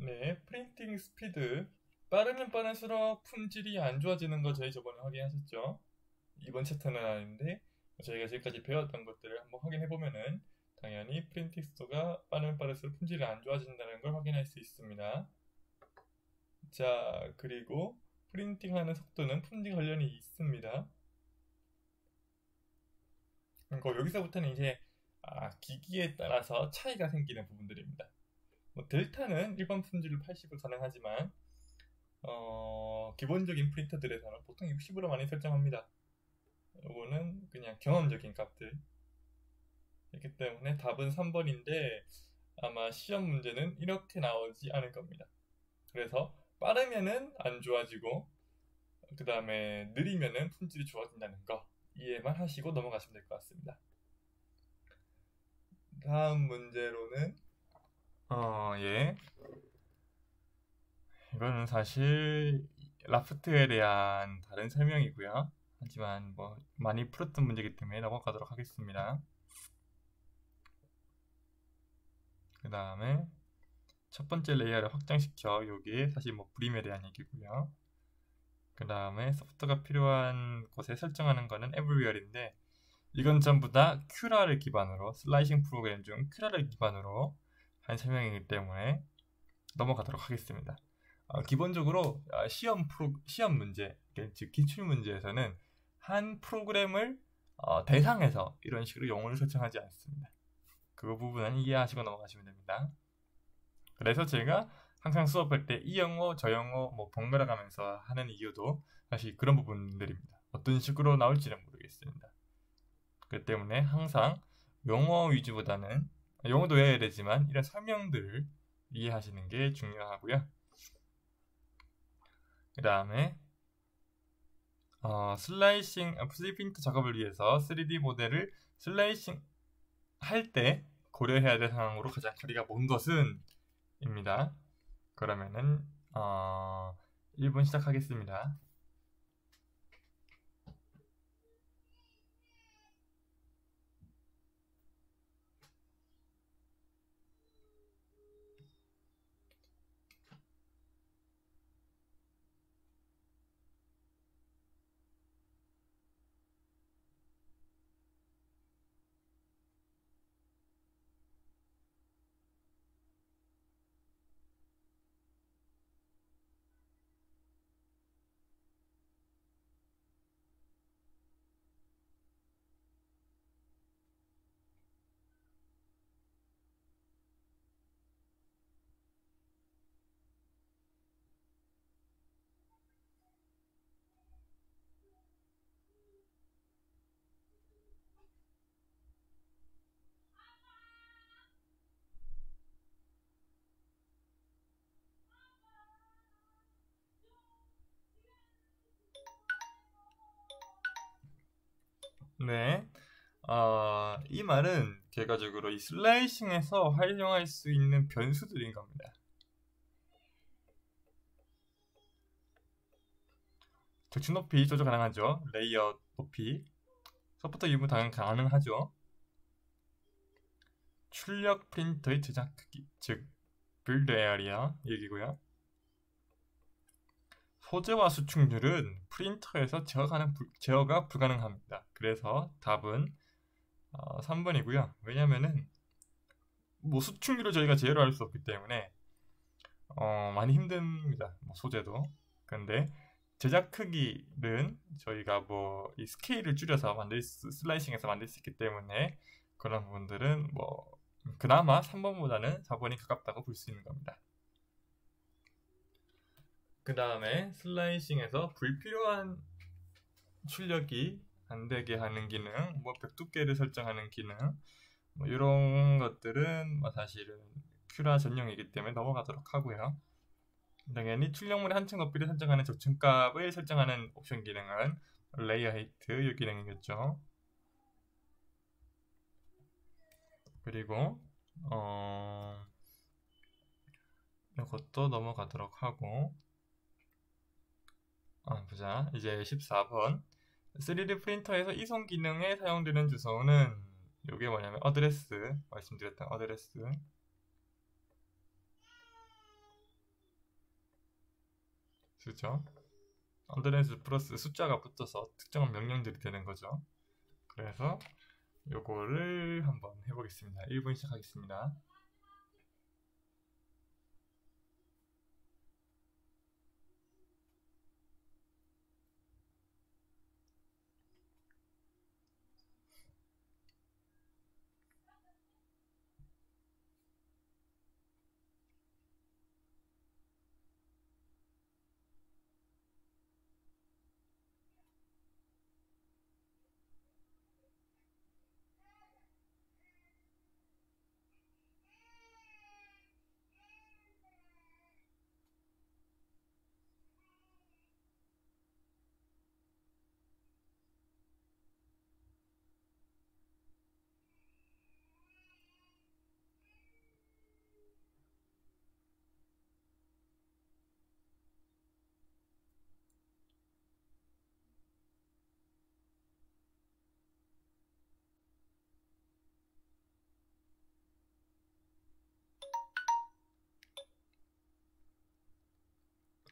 네, 프린팅 스피드 빠르면 빠를수록 품질이 안 좋아지는 거 저희 저번에 확인하셨죠? 이번 챕터는 아닌데 저희가 지금까지 배웠던 것들을 한번 확인해 보면은 당연히 프린팅 속도가 빠르면 빠를수록 품질이 안 좋아진다는 걸 확인할 수 있습니다. 자, 그리고 프린팅하는 속도는 품질 관련이 있습니다. 그리고 여기서부터는 이제 기기에 따라서 차이가 생기는 부분들입니다. 뭐 델타는 일반 품질로 80을 가능하지만 기본적인 프린터들에서는 보통 60으로 많이 설정합니다. 이거는 그냥 경험적인 값들. 이기 때문에 답은 3번인데 아마 시험 문제는 이렇게 나오지 않을 겁니다. 그래서 빠르면은 안 좋아지고 그 다음에 느리면은 품질이 좋아진다는 거 이해만 하시고 넘어가시면 될 것 같습니다. 다음 문제로는 예. 이거는 사실 라프트에 대한 다른 설명이고요. 하지만 뭐 많이 풀었던 문제이기 때문에 넘어가도록 하겠습니다. 그 다음에 첫 번째 레이어를 확장시켜 여기에 사실 뭐 브림에 대한 얘기고요. 그 다음에 소프트가 필요한 곳에 설정하는 거는 everywhere인데 이건 전부 다 큐라를 기반으로 슬라이싱 프로그램 중 큐라를 기반으로 한 설명이기 때문에 넘어가도록 하겠습니다. 기본적으로 시험 문제, 즉 기출 문제에서는 한 프로그램을 대상에서 이런 식으로 용어를 설정하지 않습니다. 그 부분은 이해하시고 넘어가시면 됩니다. 그래서 제가 항상 수업할 때 이 영어, 저 영어 뭐 번갈아 가면서 하는 이유도 사실 그런 부분들입니다. 어떤 식으로 나올지는 모르겠습니다. 그렇기 때문에 항상 영어 위주보다는 영어도 외워야 되지만 이런 설명들을 이해하시는 게 중요하고요. 그 다음에 슬라이싱 3D 프린터 작업을 위해서 3D 모델을 슬라이싱 할 때 고려해야 될 상황으로 가장 거리가 먼 것은 입니다. 그러면은 1분 시작하겠습니다. 네. 이 말은 결과적으로 이 슬라이싱에서 활용할 수 있는 변수들인 겁니다. 적층 높이 조절 가능하죠. 레이어 높이. 서포터 유무 당연 가능하죠. 출력 프린터의 제작 크기, 즉 빌드 에어리아 얘기고요. 소재와 수축률은 프린터에서 제어가 불가능합니다. 그래서 답은 3번이고요. 왜냐면은 뭐 수축률을 저희가 제어를 할 수 없기 때문에 많이 힘듭니다. 뭐 소재도. 근데 제작 크기는 저희가 뭐 이 스케일을 줄여서 슬라이싱해서 만들 수 있기 때문에 그런 부분들은 뭐 그나마 3번보다는 4번이 가깝다고 볼 수 있는 겁니다. 그 다음에 슬라이싱에서 불필요한 출력이 안 되게 하는 기능, 뭐 벽 두께를 설정하는 기능, 뭐 이런 것들은 뭐 사실은 큐라 전용이기 때문에 넘어가도록 하고요. 당연히 출력물의 한층 높이를 설정하는 적층값을 설정하는 옵션 기능은 레이어 헤이트 이 기능이겠죠. 그리고 이것도 넘어가도록 하고 보자. 이제 14번 3D 프린터에서 이송 기능에 사용되는 주소는 이게 뭐냐면 어드레스, 말씀드렸던 어드레스, 그죠? 어드레스 플러스 숫자가 붙어서 특정한 명령들이 되는 거죠. 그래서 요거를 한번 해보겠습니다. 1분 시작하겠습니다.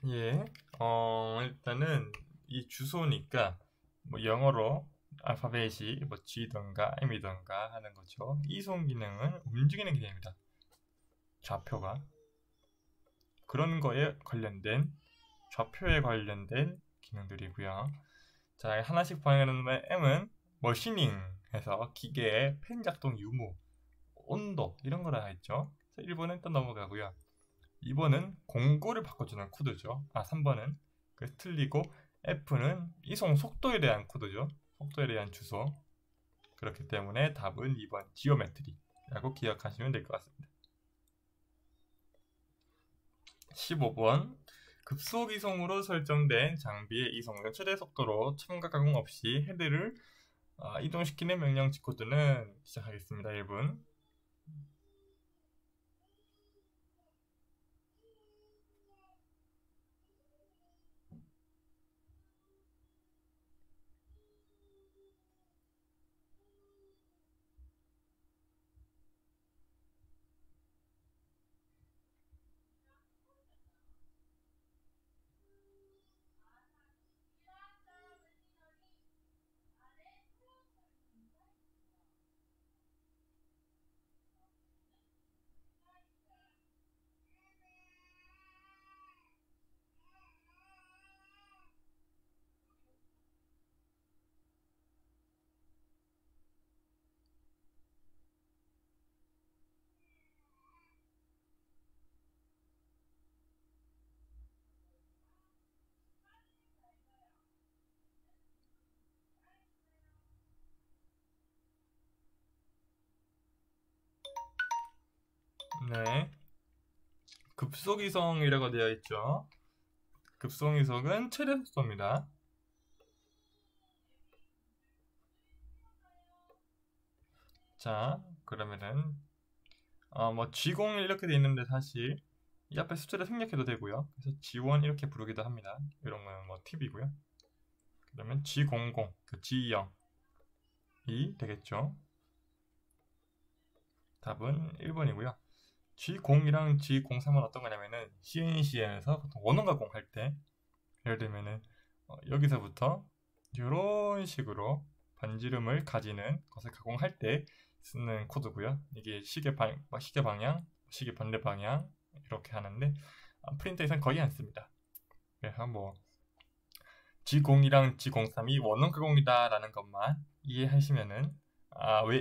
예, 일단은 이 주소니까 뭐 영어로 알파벳이 뭐 G던가 M이던가 하는 거죠. 이송 기능은 움직이는 기능입니다. 좌표가 그런 거에 관련된 좌표에 관련된 기능들이고요. 자, 하나씩 보내는 M은 머시닝해서 기계의 펜 작동 유무, 온도 이런 거라 했죠. 1번은 일단 넘어가고요. 2번은 공고를 바꿔주는 코드죠. 3번은 그래서 틀리고 F는 이송 속도에 대한 코드죠. 속도에 대한 주소. 그렇기 때문에 답은 2번 지오메트리라고 기억하시면 될 것 같습니다. 15번 급속 이송으로 설정된 장비의 이송을 최대 속도로 첨가 가공 없이 헤드를 이동시키는 명령 G코드는 시작하겠습니다. 1분. 네. 급속이성이라고 되어 있죠. 급속이성은 최대 속도입니다. 자, 그러면은 뭐 G01 이렇게 돼 있는데 사실 이 앞에 숫자를 생략해도 되고요. 그래서 G1 이렇게 부르기도 합니다. 이런 거는 뭐 팁이고요. 그러면 G00, 그 G0이 되겠죠. 답은 1번이고요. G0이랑 G03은 어떤 거냐면은 CNC에서 보통 원원 가공할 때 예를 들면은 여기서부터 이런 식으로 반지름을 가지는 것을 가공할 때 쓰는 코드고요. 이게 시계 방향, 시계 반대 방향 이렇게 하는데 프린터에서는 거의 안 씁니다. 그래서 뭐 G0이랑 G03이 원원 가공이다라는 것만 이해하시면은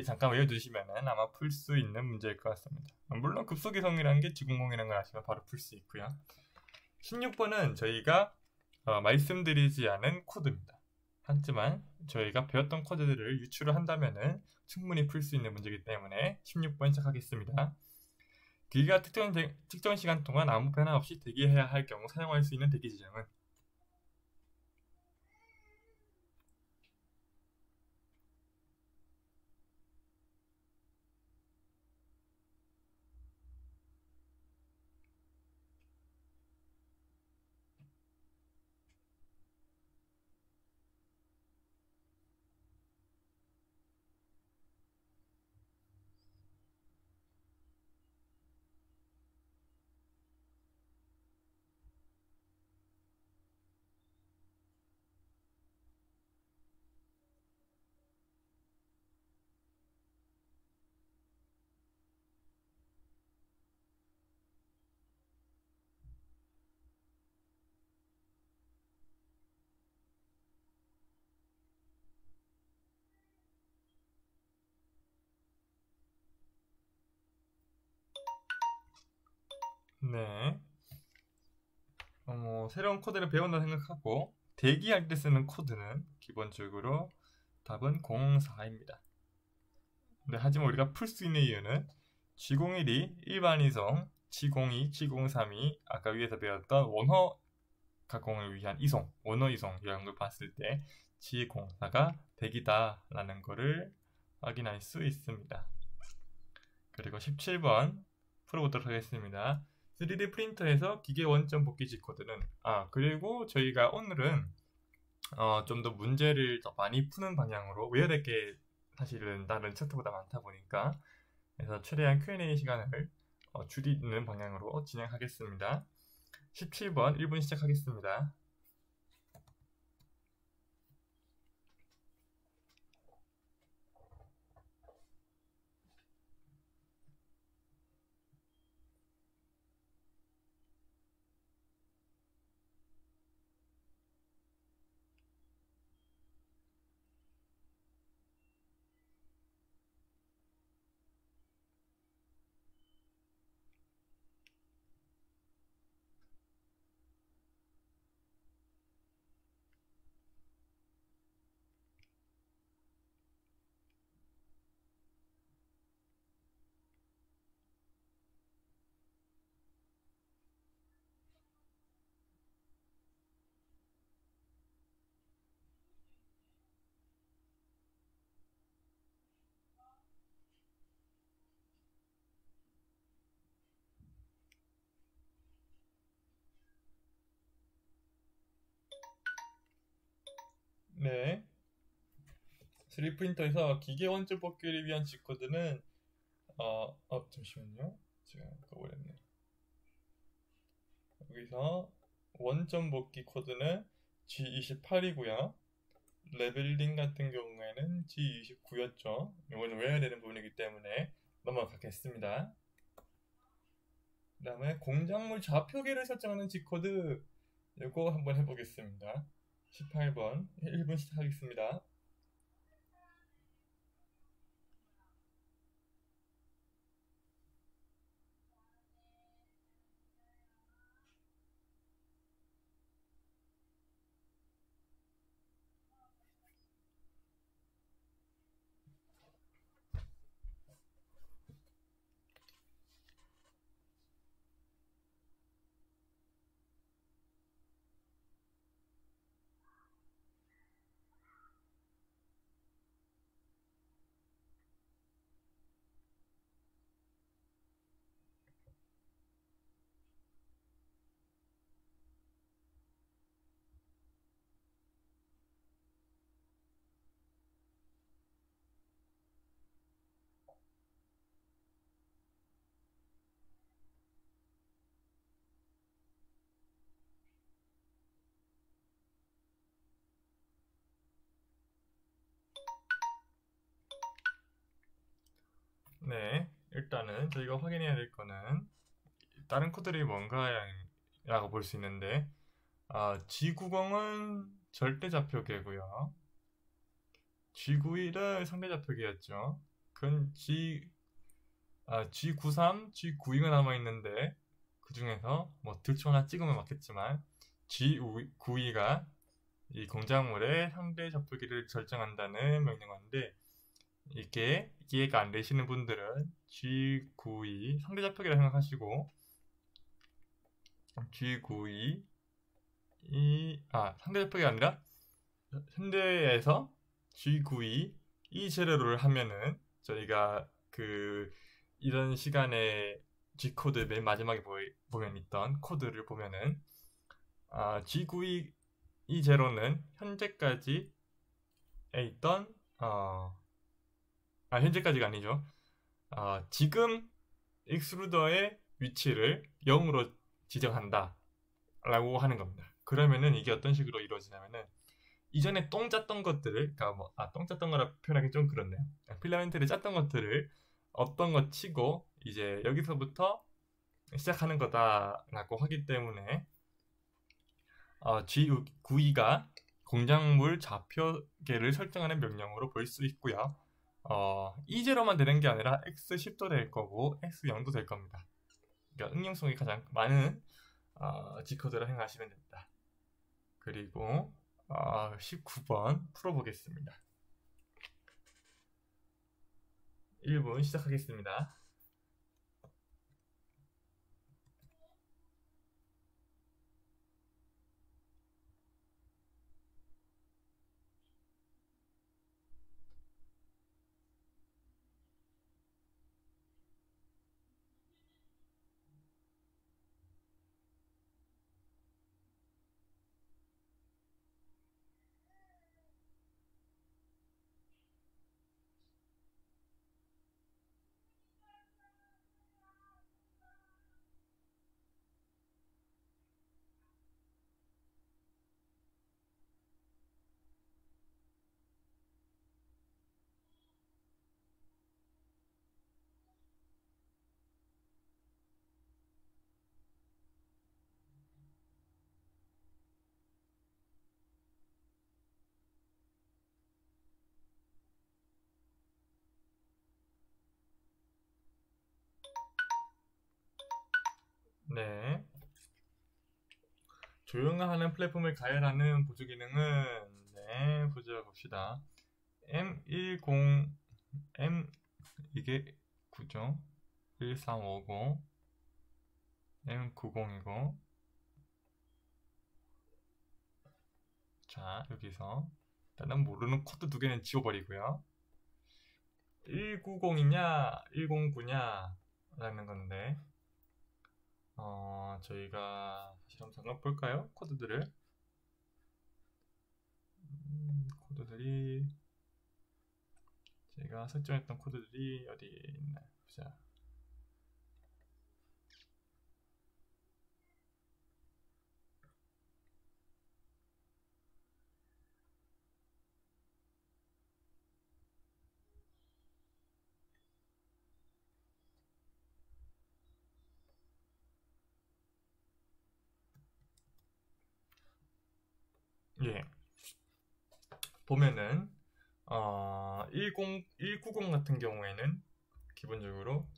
잠깐 외워두시면은 아마 풀 수 있는 문제일 것 같습니다. 물론 급속이성이라는 게 G00이라는 걸 아시면 바로 풀 수 있고요. 16번은 저희가 말씀드리지 않은 코드입니다. 하지만 저희가 배웠던 코드들을 유추를 한다면은 충분히 풀 수 있는 문제이기 때문에 16번 시작하겠습니다. 기기가 특정 시간 동안 아무 변화 없이 대기해야 할 경우 사용할 수 있는 대기 지점은 네. 새로운 코드를 배운다 생각하고 대기할 때 쓰는 코드는 기본적으로 답은 004입니다. 하지만 우리가 풀 수 있는 이유는 G01이 일반이성, G02, G03이 아까 위에서 배웠던 원호 가공을 위한 이송, 원호 이송 이런 걸 봤을 때 G04가 100이다라는 것을 확인할 수 있습니다. 그리고 17번 풀어보도록 하겠습니다. 3D 프린터에서 기계 원점 복귀 G코드는 그리고 저희가 오늘은 좀 더 문제를 더 많이 푸는 방향으로 외워야 될 게 사실은 다른 챕터보다 많다 보니까 그래서 최대한 Q&A 시간을 줄이는 방향으로 진행하겠습니다. 17번 1분 시작하겠습니다. 네. 3D 프린터에서 기계 원점 복귀를 위한 G코드는 잠시만요. 제가 꺼버렸네. 여기서 원점 복귀 코드는 G28이고요. 레벨링 같은 경우에는 G29였죠. 이거는 외워야 되는 부분이기 때문에 넘어가겠습니다. 그 다음에 공작물 좌표계를 설정하는 G코드 이거 한번 해보겠습니다. 18번 1분 시작하겠습니다. 네, 일단은 저희가 확인해야 될 거는 다른 코드들이 뭔가라고 볼 수 있는데, G90은 절대 좌표계고요. G91은 상대 좌표계였죠. 그건 G93, G92가 남아있는데, 그 중에서 뭐 들초 하나 찍으면 맞겠지만, G92가 이 공작물의 상대 좌표계를 결정한다는 명령어인데, 이게 이해가 안 되시는 분들은 G92 상대 좌표계라 생각하시고, G92 상대 좌표계가 아니라 현대에서 G92 이 재료를 하면은 저희가 이런 시간에 G코드 맨 마지막에 보면 있던 코드를 보면은 G92 이 제로는 현재까지에 있던 현재까지가 아니죠. 지금 익스루더의 위치를 0으로 지정한다 라고 하는 겁니다. 그러면은 이게 어떤 식으로 이루어지냐면은 이전에 똥 짰던 것들을 똥 짰던 거라 표현하기 좀 그렇네요. 필라멘트를 짰던 것들을 어떤 것 치고 이제 여기서부터 시작하는 거다라고 하기 때문에 G92가 공작물 좌표계를 설정하는 명령으로 볼 수 있고요. E0만 되는 게 아니라 X10도 될 거고 X0도 될 겁니다. 그러니까 응용성이 가장 많은 G코드라 생각하시면 됩니다. 그리고 19번 풀어보겠습니다. 1분 시작하겠습니다. 네. 조용하는 플랫폼을 가열하는 보조 기능은 보조 봅시다. M10 이게 9죠. 1350 M90이고 자 여기서 일단은 모르는 코드 두 개는 지워버리고요. 190이냐 109냐 라는 건데 저희가 다시 한번 잠깐 볼까요? 코드들을 코드들이 제가 설정했던 코드들이 어디에 있나 보자. 예, 보면은 190 같은 경우에는 기본적으로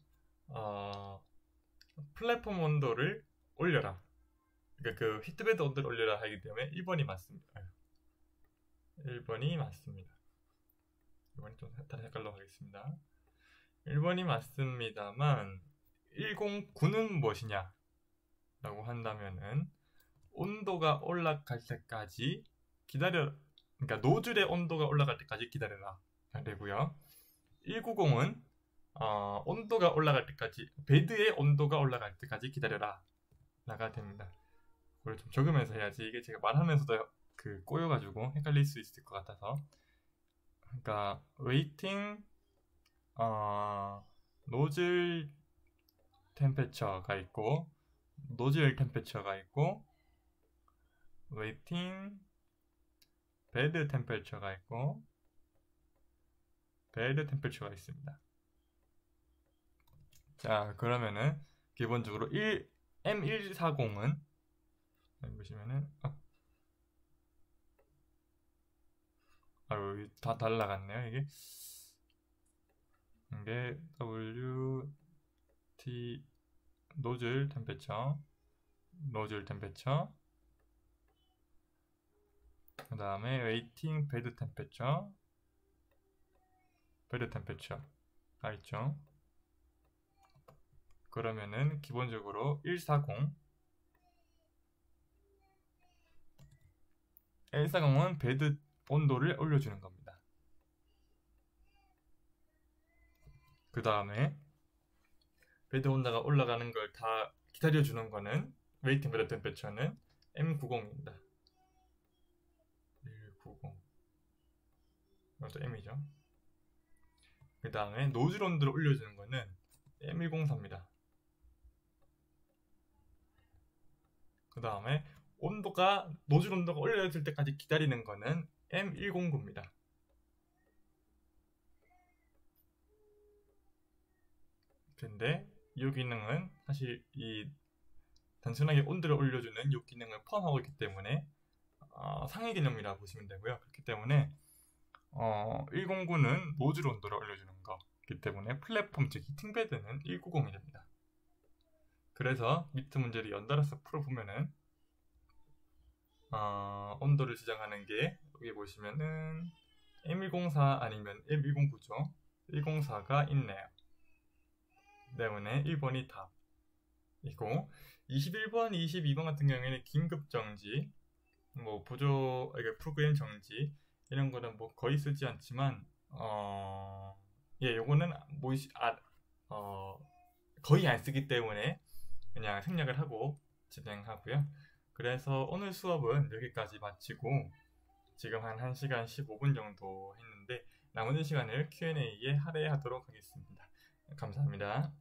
플랫폼 온도를 올려라. 그러니까 그 히트베드 온도를 올려라 하기 때문에 1번이 맞습니다. 1번이 맞습니다. 1번이 좀 다른 색깔로 하겠습니다. 1번이 맞습니다만 109는 무엇이냐 라고 한다면은 온도가 올라갈 때까지 그러니까 노즐의 온도가 올라갈 때까지 기다려라 되고요. 190은 온도가 올라갈 때까지 베드의 온도가 올라갈 때까지 기다려라 라가 됩니다. 그걸 좀 적으면서 해야지 이게 제가 말하면서도 꼬여가지고 헷갈릴 수 있을 것 같아서 그러니까 waiting 노즐 템페처가 있고 노즐 템페처가 있고 waiting bed 템페처가 있고 bed 템페처가 있습니다. 자, 그러면은 기본적으로 M140은 여기 보시면은 여기 다 달라갔네요. 이게 WT 노즐 템페처, 그 다음에 웨이팅 베드 템페처, 가 있죠. 그러면은 기본적으로 140은 베드 온도를 올려주는 겁니다. 그 다음에 베드 온도가 올라가는 걸 다 기다려주는 거는 웨이팅 베드 템페처는 M90입니다. 190. 이것도 M이죠. 그 다음에 노즐 온도를 올려주는 거는 M104입니다. 그 다음에 노즐 온도가 올려질 때까지 기다리는 거는 M109입니다. 근데 이 기능은 사실 단순하게 온도를 올려주는 이 기능을 포함하고 있기 때문에 상위 개념이라고 보시면 되고요. 그렇기 때문에 109는 노즐 온도를 올려주는 거기 때문에 플랫폼 즉 히팅베드는 190이 됩니다. 그래서 미트 문제를 연달아서 풀어보면은 온도를 지정하는 게 여기 보시면은 M104 아니면 M109죠. 104가 있네요. 때문에 1번이 답이고 21번, 22번 같은 경우에는 긴급정지, 프로그램 정지 이런 거는 거의 쓰지 않지만 요거는 거의 안 쓰기 때문에 그냥 생략을 하고 진행하고요. 그래서 오늘 수업은 여기까지 마치고 지금 한 1시간 15분 정도 했는데 나머지 시간을 Q&A에 할애하도록 하겠습니다. 감사합니다.